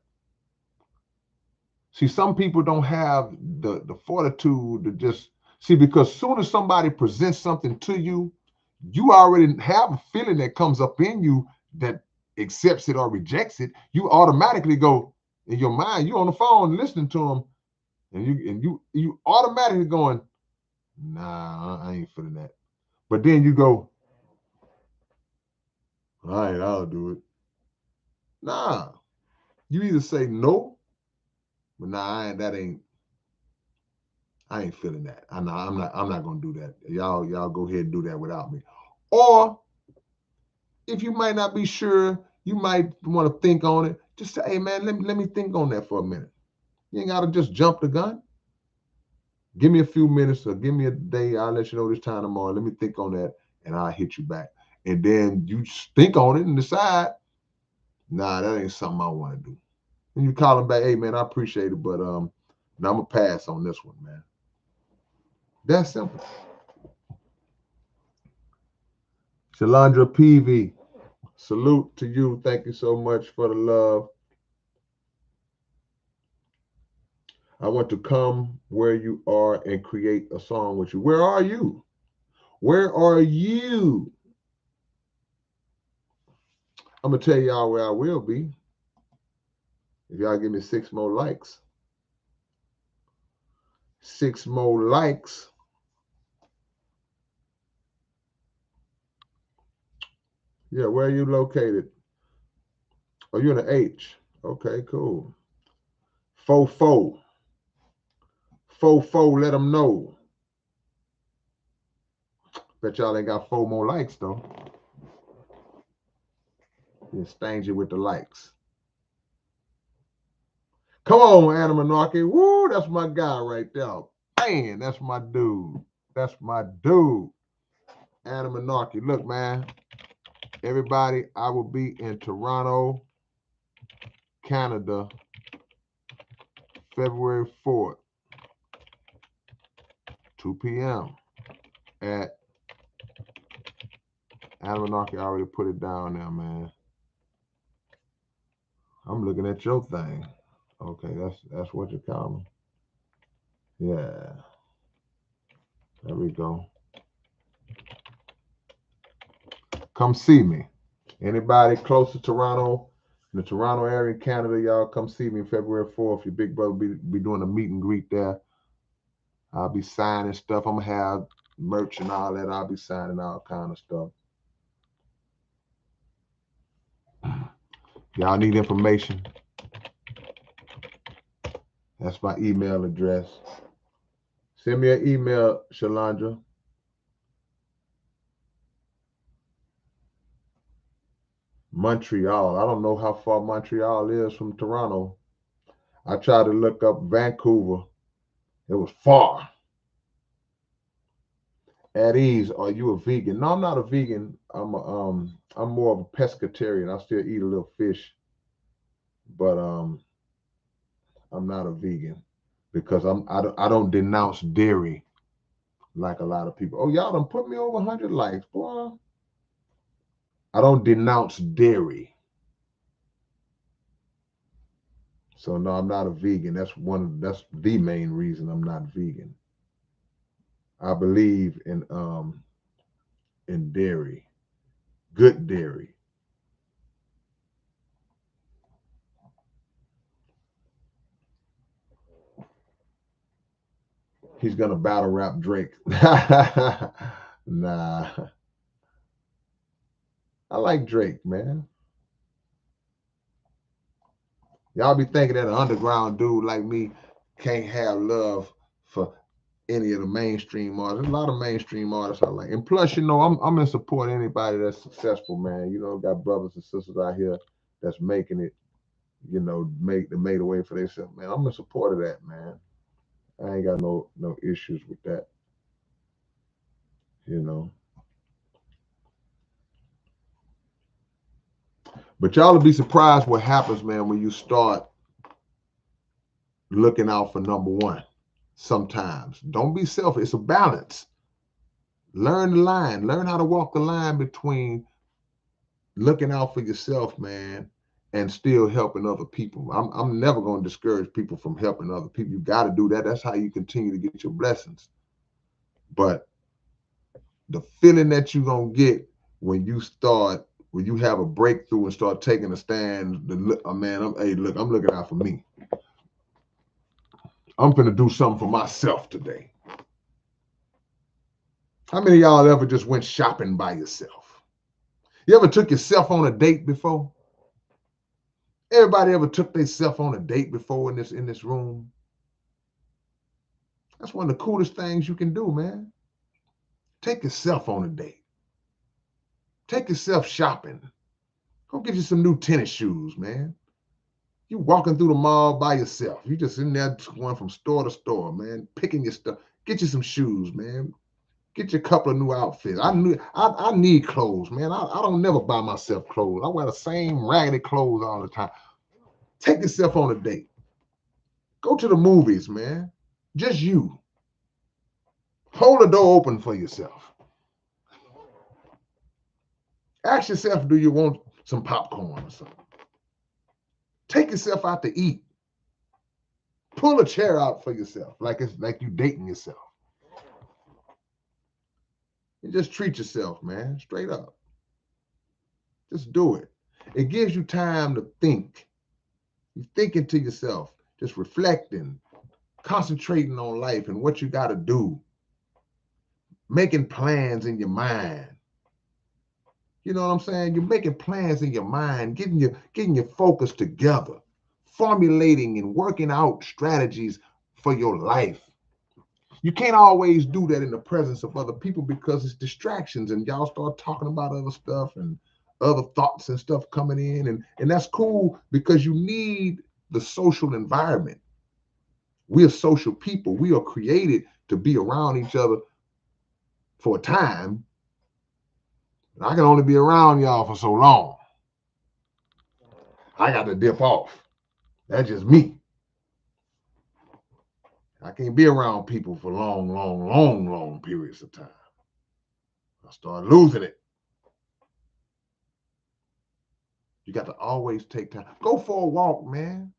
See, some people don't have the fortitude to just see, because soon as somebody presents something to you, you already have a feeling that comes up in you that accepts it or rejects it. You automatically go in your mind, you're on the phone listening to them, and you automatically going, nah, I ain't feeling that. But then you go, all right, I'll do it. Nah, you either say no, but nah, I ain't feeling that. I'm not gonna do that. Y'all go ahead and do that without me. Or if you might not be sure, you might want to think on it. Just say, hey man, let me think on that for a minute. You ain't gotta just jump the gun. Give me a few minutes or give me a day. I'll let you know this time tomorrow. Let me think on that and I'll hit you back. And then you think on it and decide, nah, that ain't something I want to do. And you call them back, hey man, I appreciate it, but now I'm gonna pass on this one, man. That's simple. Shalandra PV, salute to you. Thank you so much for the love. I want to come where you are and create a song with you. Where are you? Where are you? I'm going to tell y'all where I will be if y'all give me 6 more likes. 6 more likes. Yeah, where are you located? Oh, you're in the H. Okay, cool. Fofo. Fofo, let them know. Bet y'all ain't got 4 more likes, though. You stingy with the likes. Come on, Anna Monarchy. Woo, that's my guy right there. Man, that's my dude. That's my dude. Anna Monarchy. Look, man. Everybody, I will be in Toronto, Canada, February 4th, 2 p.m. at Anna Monarchy. I already put it down there, man. I'm looking at your thing. Okay, that's what you call me. Yeah, there we go. Come see me. Anybody close to Toronto, in the Toronto area, Canada, y'all come see me February 4th. Your big brother be doing a meet and greet there. I'll be signing stuff. I'm gonna have merch and all that. I'll be signing all kind of stuff. Y'all need information? That's my email address. Send me an email, Shalandra. Montreal. I don't know how far Montreal is from Toronto. I tried to look up Vancouver. It was far. At ease, are you a vegan? No, I'm not a vegan. I'm more of a pescatarian. I still eat a little fish, but I'm not a vegan because I don't denounce dairy like a lot of people. Oh, y'all done put me over 100 likes, boy. I don't denounce dairy. So no, I'm not a vegan. That's the main reason I'm not vegan. I believe in dairy, good dairy. He's gonna battle rap Drake. Nah, I like Drake, man. Y'all be thinking that an underground dude like me can't have love for any of the mainstream artists. A lot of mainstream artists I like. And plus, I'm in support of anybody that's successful, man. Got brothers and sisters out here that's making it, made a way for themselves. Man, I'm in support of that, man. I ain't got no issues with that, you know. But y'all will be surprised what happens, man, when you start looking out for number one. Sometimes. Don't be selfish. It's a balance. Learn the line. Learn how to walk the line between looking out for yourself, man, and still helping other people. I'm never going to discourage people from helping other people. You got to do that. That's how you continue to get your blessings. But the feeling that you're going to get when you have a breakthrough and start taking a stand, I'm looking out for me. I'm going to do something for myself today. How many of y'all ever just went shopping by yourself? You ever took yourself on a date before? Everybody ever took themselves on a date before in this room? That's one of the coolest things you can do, man. Take yourself on a date. Take yourself shopping. Go get you some new tennis shoes, man. You walking through the mall by yourself. You just in there going from store to store, man, picking your stuff. Get you some shoes, man. Get you a couple of new outfits. I need clothes, man. I don't never buy myself clothes. I wear the same raggedy clothes all the time. Take yourself on a date. Go to the movies, man. Just you. Hold the door open for yourself. Ask yourself, do you want some popcorn or something? Take yourself out to eat. Pull a chair out for yourself, like it's like you dating yourself. And just treat yourself, man, straight up. Just do it. It gives you time to think. You're thinking to yourself, just reflecting, concentrating on life and what you got to do, making plans in your mind. You know what I'm saying? You're making plans in your mind, getting your focus together, formulating and working out strategies for your life. You can't always do that in the presence of other people because it's distractions and y'all start talking about other stuff and other thoughts and stuff coming in. And that's cool because you need the social environment. We are social people. We are created to be around each other for a time. I can only be around y'all for so long. I got to dip off. That's just me. I can't be around people for long periods of time. I start losing it. You got to always take time. Go for a walk, man.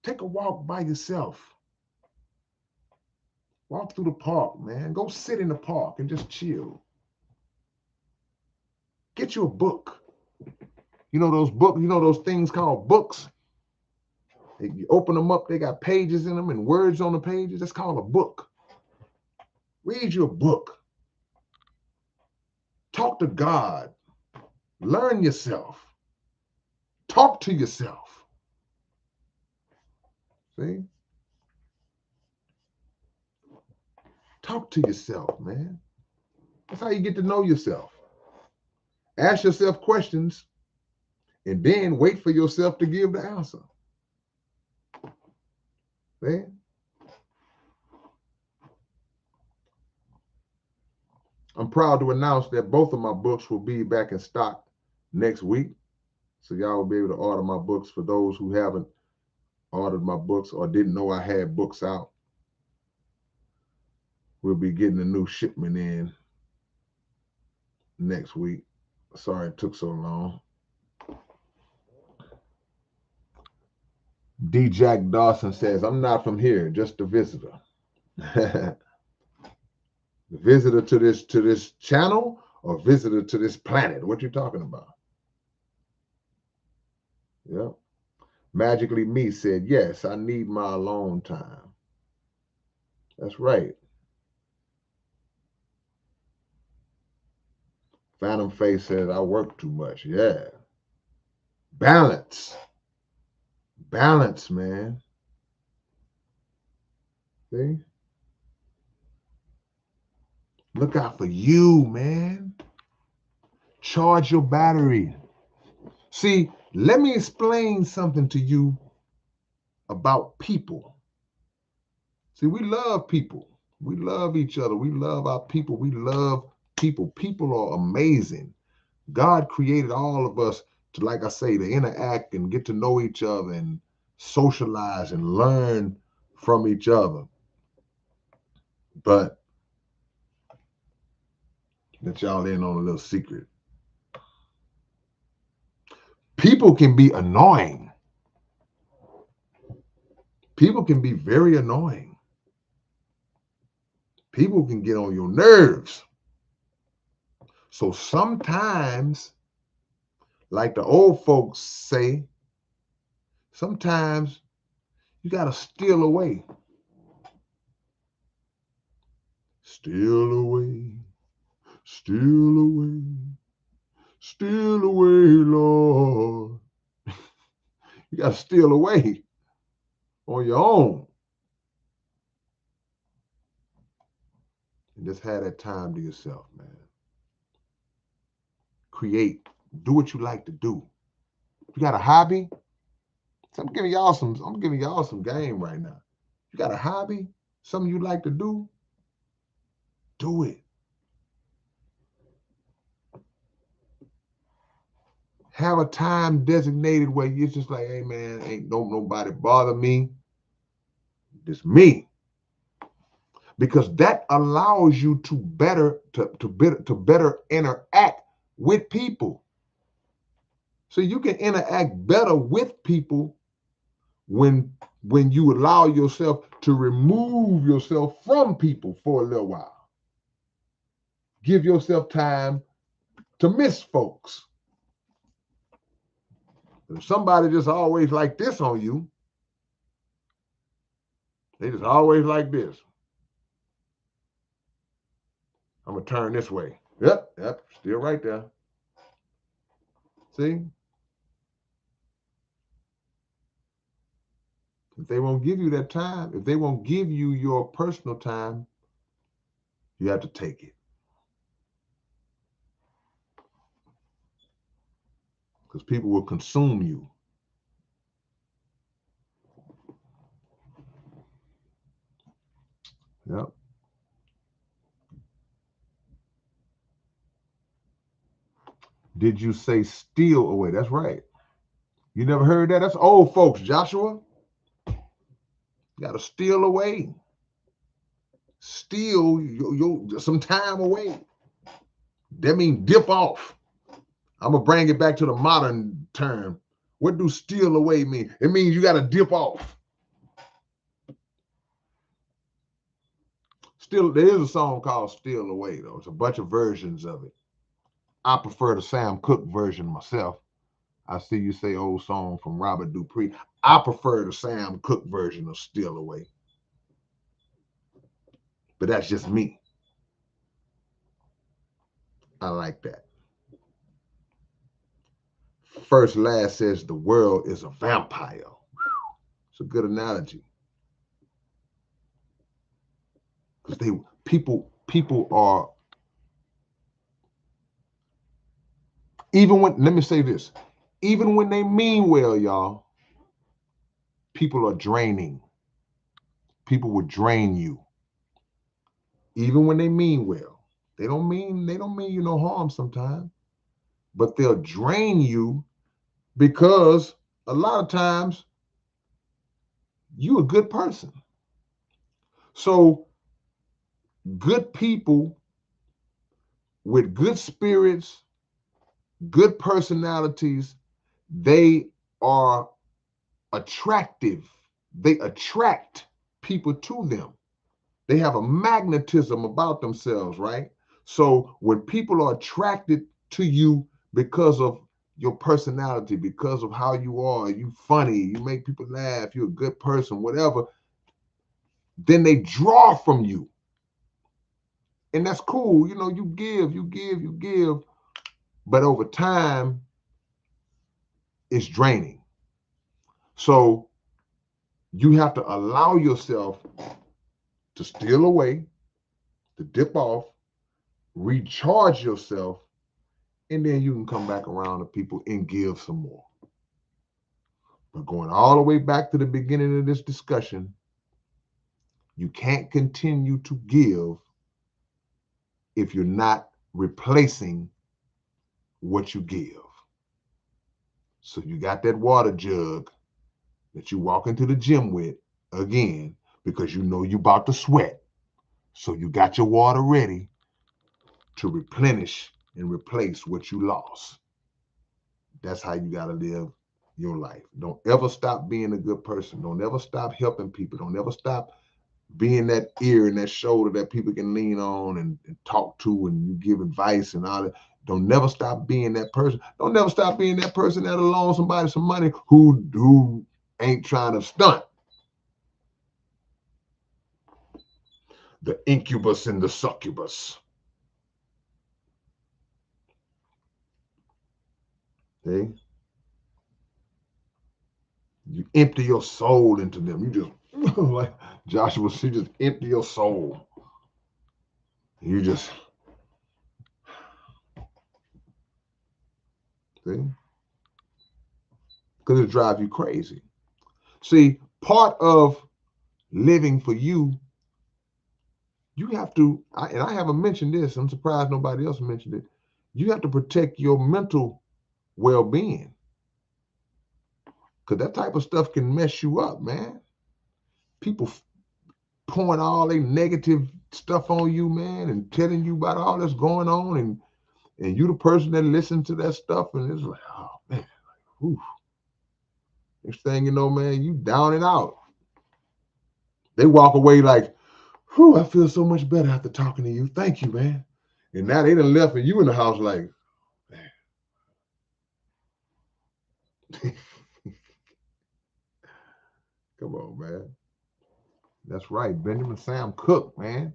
Take a walk by yourself. Walk through the park, man. Go sit in the park and just chill. Get you a book. You know those books, you know those things called books? You open them up, they got pages in them and words on the pages. That's called a book. Read your book. Talk to God. Learn yourself. Talk to yourself. See? Talk to yourself, man. That's how you get to know yourself. Ask yourself questions and then wait for yourself to give the answer. See? I'm proud to announce that both of my books will be back in stock next week. So y'all will be able to order my books for those who haven't ordered my books or didn't know I had books out. We'll be getting a new shipment in next week. Sorry it took so long. D. Jack Dawson says, I'm not from here, just a visitor. The visitor to this channel or visitor to this planet? What you talking about? Yep. Magically Me said, yes, I need my alone time. That's right. Phantom Face says, I work too much. Yeah. Balance. Balance, man. See? Look out for you, man. Charge your battery. See, let me explain something to you about people. See, we love people. We love each other. We love our people. We love people. People are amazing. God created all of us to, like I say, to interact and get to know each other and socialize and learn from each other. But let y'all in on a little secret. People can be annoying. People can be very annoying. People can get on your nerves. So sometimes, like the old folks say, sometimes you got to steal away. Steal away, steal away, steal away, Lord. You got to steal away on your own. And just have that time to yourself, man. Create. Do what you like to do. You got a hobby? So I'm giving y'all some game right now. You got a hobby? Something you like to do? Do it. Have a time designated where you're just like, hey man, ain't nobody bother me. It's me. Because that allows you to better interact with people. So you can interact better with people when you allow yourself to remove yourself from people for a little while. Give yourself time to miss folks. If somebody just always like this on you, they just always like this. I'm going to turn this way. Yep, still right there. See? If they won't give you that time, if they won't give you your personal time, you have to take it. Because people will consume you. Yep. Did you say steal away? That's right. You never heard that? That's old folks, Joshua. You got to steal away. Steal some time away. That means dip off. I'm gonna bring it back to the modern term. What do steal away mean? It means you got to dip off. Still, there is a song called "Steal Away" though. It's a bunch of versions of it. I prefer the Sam Cooke version myself. I see you say old song from Robert Dupree. I prefer the Sam Cooke version of "Steal Away," but that's just me. I like that. First Last says the world is a vampire. It's a good analogy because people are, even when, let me say this, even when they mean well, y'all, people are draining. People will drain you, even when they mean well. They don't mean you no harm sometimes, but they'll drain you because a lot of times you a good person. So good people with good spirits, good personalities, they are attractive. They attract people to them. They have a magnetism about themselves, right? So when people are attracted to you because of your personality, because of how you are, you funny, you make people laugh, you're a good person, whatever, then they draw from you. And that's cool. You know, you give, you give, you give, but over time, it's draining. So you have to allow yourself to steal away, to dip off, recharge yourself, and then you can come back around to people and give some more. But going all the way back to the beginning of this discussion, you can't continue to give if you're not replacing what you give. So you got that water jug that you walk into the gym with again because you know you about to sweat. So you got your water ready to replenish and replace what you lost. That's how you got to live your life. Don't ever stop being a good person. Don't ever stop helping people. Don't ever stop being that ear and that shoulder that people can lean on and talk to, and you give advice and all that. Don't never stop being that person. Don't never stop being that person that'll loan somebody some money who ain't trying to stunt. The incubus and the succubus. Okay? You empty your soul into them. You just like Joshua, you just empty your soul. You just see, because it drives you crazy. See, part of living for you, you have to, and I haven't mentioned this. I'm surprised nobody else mentioned it. You have to protect your mental well-being, because that type of stuff can mess you up, man. People pouring all their negative stuff on you, man, and telling you about all that's going on, and you the person that listens to that stuff, and it's like, oh man, whew. Next thing you know, man, you down and out. They walk away like, whew, I feel so much better after talking to you. Thank you, man. And now they done left and you in the house like, man. Come on, man. That's right. Benjamin Sam Cooke, man.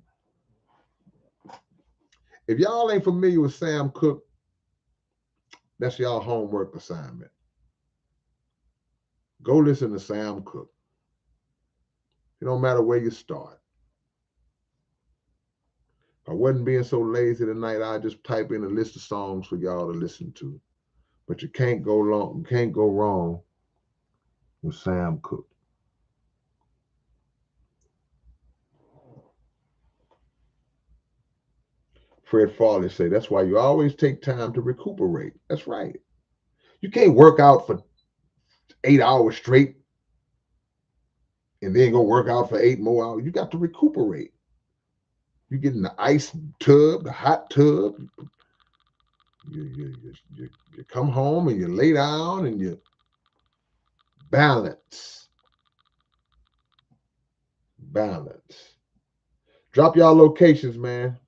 If y'all ain't familiar with Sam Cooke, that's y'all homework assignment. Go listen to Sam Cooke. It don't matter where you start. If I wasn't being so lazy tonight, I'd just type in a list of songs for y'all to listen to. But you can't go wrong with Sam Cooke. Fred Farley say that's why you always take time to recuperate. That's right. You can't work out for 8 hours straight and then go work out for 8 more hours. You got to recuperate. You get in the ice tub, the hot tub, You come home and you lay down and you balance. Balance. Drop y'all locations, man.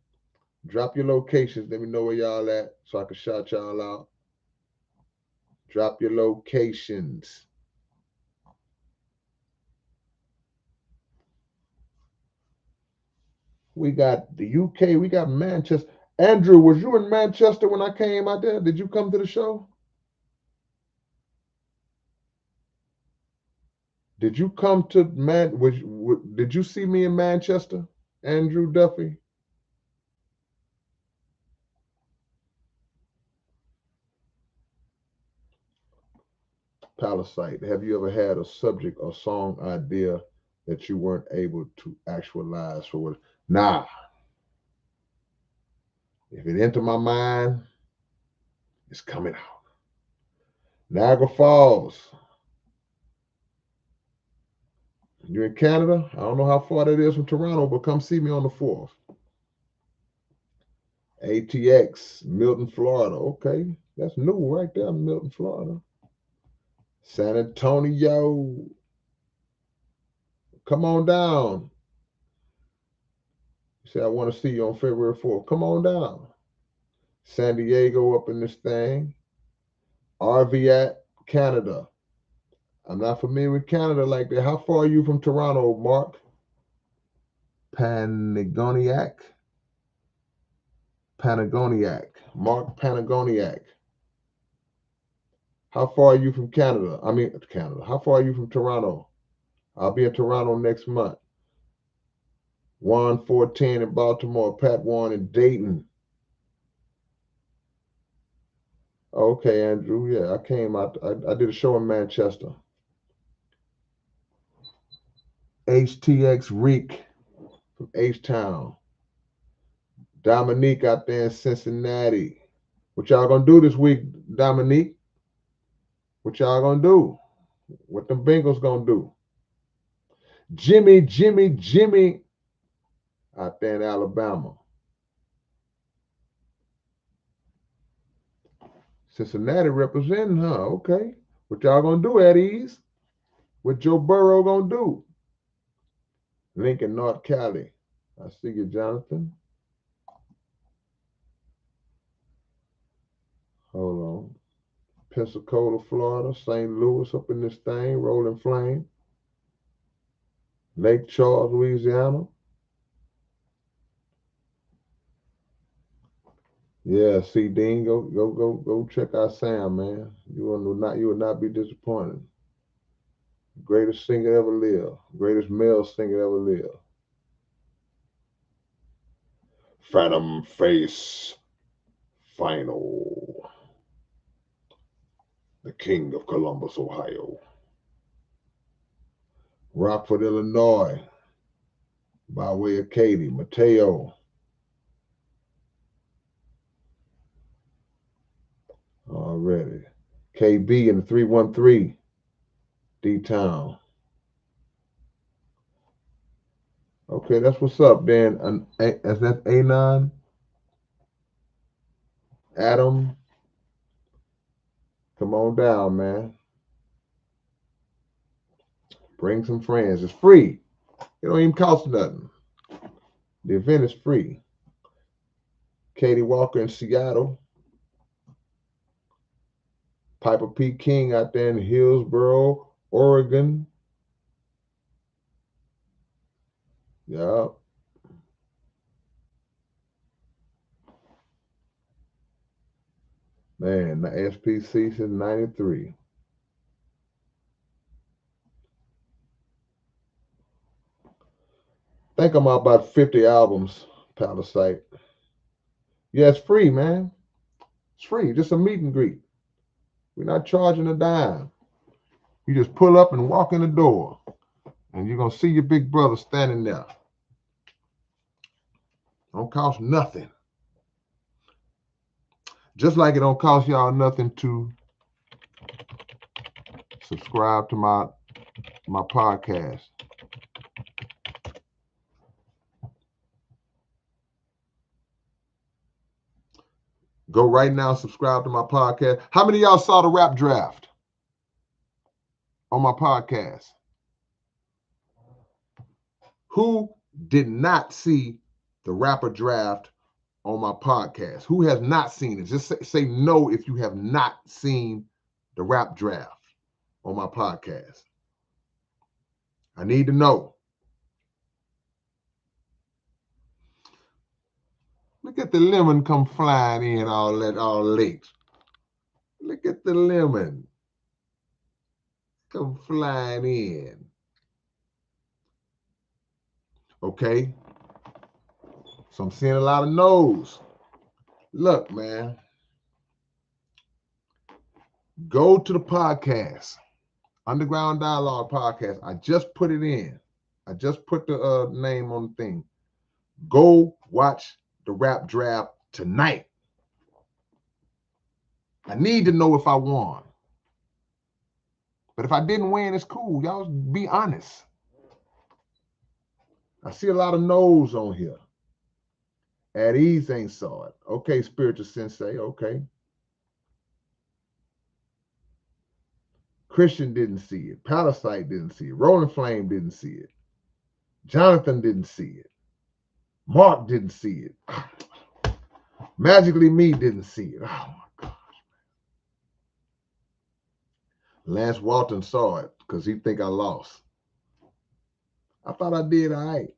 Drop your locations. Let me know where y'all at so I can shout y'all out. Drop your locations. We got the UK. We got Manchester. Andrew, was you in Manchester when I came out there? Did you come to the show? Did you come to did you see me in Manchester, Andrew Duffy? Palisade. Have you ever had a subject or song idea that you weren't able to actualize for what? Nah. If it entered my mind, it's coming out. Niagara Falls. You're in Canada? I don't know how far that is from Toronto, but come see me on the 4th. ATX, Milton, Florida. Okay, that's new right there, Milton, Florida. San Antonio. Come on down. You say, I want to see you on February 4th. Come on down. San Diego up in this thing. Arviat, Canada. I'm not familiar with Canada like that. How far are you from Toronto, Mark? Panagoniac. Mark Panagoniac. How far are you from Canada? I mean, Canada. How far are you from Toronto? I'll be in Toronto next month. Juan 410 in Baltimore. Pat Juan in Dayton. Okay, Andrew. Yeah, I came out. I did a show in Manchester. HTX Reek from H-Town. Dominique out there in Cincinnati. What y'all gonna do this week, Dominique? What y'all gonna do? What the Bengals gonna do? Jimmy out there in Alabama. Cincinnati representing, huh? Okay. What y'all gonna do at ease? What Joe Burrow gonna do? Lincoln, North Cali. I see you, Jonathan. Hold on. Pensacola, Florida. St. Louis up in this thing. Rolling Flame. Lake Charles, Louisiana. Yeah, see, Dean, go check out Sam, man. You will not be disappointed. Greatest singer ever lived. Greatest male singer ever lived. Phantom Face Final. The King of Columbus, Ohio. Rockford, Illinois. By way of Katy. Mateo. Already. KB in the 313. D-Town. Okay, that's what's up, Dan. Is that Anon? Adam? Come on down, man. Bring some friends. It's free. It don't even cost nothing. The event is free. Katie Walker in Seattle. Piper P. King out there in Hillsboro, Oregon. Yeah. Man, the SPC since 93. I think I'm about 50 albums, Palisade. Yeah, it's free, man. It's free. Just a meet and greet. We're not charging a dime. You just pull up and walk in the door, and you're going to see your big brother standing there. Don't cost nothing. Just like it don't cost y'all nothing to subscribe to my podcast. Go right now, subscribe to my podcast. How many of y'all saw the rap draft on my podcast? Who did not see the rapper draft on my podcast? Who has not seen it? Just say no if you have not seen the rap draft on my podcast. I need to know. Look at the lemon come flying in all late. Look at the lemon come flying in. Okay. So I'm seeing a lot of no's. Look, man. Go to the podcast. Underground Dialogue Podcast. I just put it in. I just put the name on the thing. Go watch the rap draft tonight. I need to know if I won. But if I didn't win, it's cool. Y'all be honest. I see a lot of no's on here. At ease ain't saw it. Okay, spiritual sensei. Okay. Christian didn't see it. Parasite didn't see it. Rolling Flame didn't see it. Jonathan didn't see it. Mark didn't see it. Magically Me didn't see it. Oh my gosh. Lance Walton saw it because he think I lost. I thought I did all right.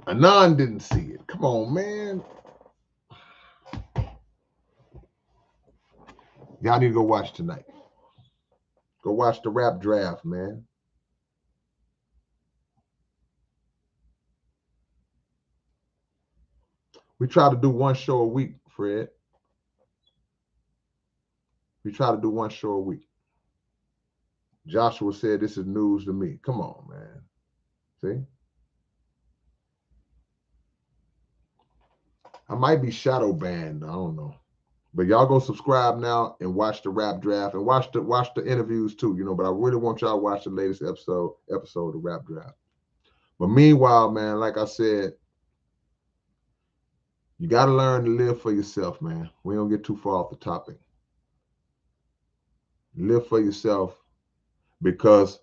Anon didn't see it. Come on, man. Y'all need to go watch tonight. Go watch the rap draft, man. We try to do one show a week, Fred. We try to do one show a week. Joshua said this is news to me. Come on, man. See? I might be shadow banned. I don't know. But y'all go subscribe now and watch the rap draft and watch the interviews too, but I really want y'all to watch the latest episode of rap draft. But meanwhile, man, like I said, you got to learn to live for yourself, man. We don't get too far off the topic. Live for yourself because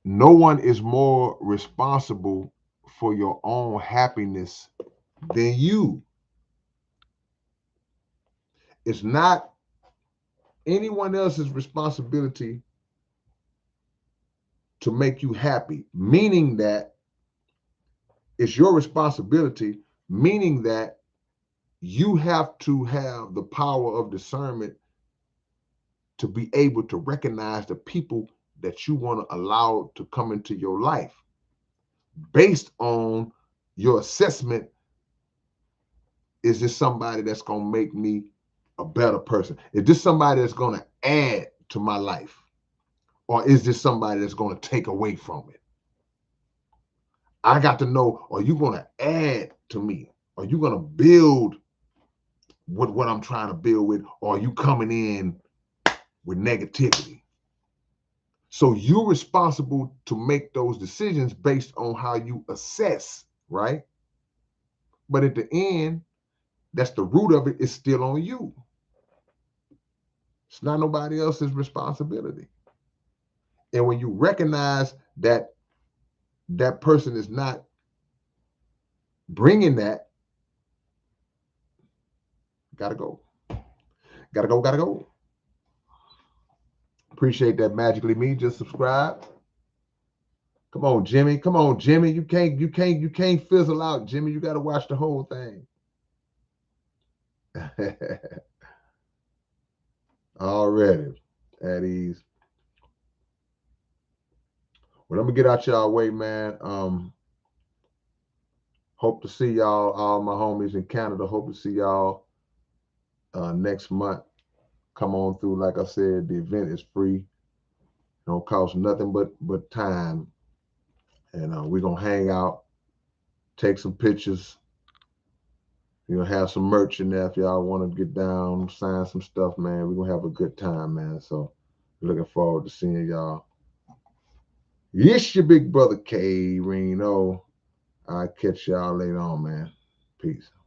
no one is more responsible for your own happiness than you. It's not anyone else's responsibility to make you happy, meaning that it's your responsibility, meaning that you have to have the power of discernment to be able to recognize the people that you want to allow to come into your life based on your assessment. Is this somebody that's going to make me a better person? Is this somebody that's going to add to my life? Or is this somebody that's going to take away from it? I got to know, are you going to add to me? Are you going to build with what I'm trying to build with? Or are you coming in with negativity? So you're responsible to make those decisions based on how you assess, right? But at the end, that's the root of it, is still on you. It's not nobody else's responsibility. And when you recognize that that person is not bringing that, gotta go. Gotta go, gotta go. Appreciate that, Magically Me. Just subscribe. Come on, Jimmy. Come on, Jimmy. You can't fizzle out, Jimmy. You gotta watch the whole thing. Already at ease. Well, I'm gonna get out y'all way, man. Hope to see y'all, all my homies in Canada. Hope to see y'all next month. Come on through. Like I said, the event is free. Don't cost nothing but time. And we're gonna hang out, take some pictures. Have some merch in there if y'all want to get down, sign some stuff, man. We're gonna have a good time, man. So looking forward to seeing y'all. It's your big brother K-Rino. I'll catch y'all later on, man. Peace.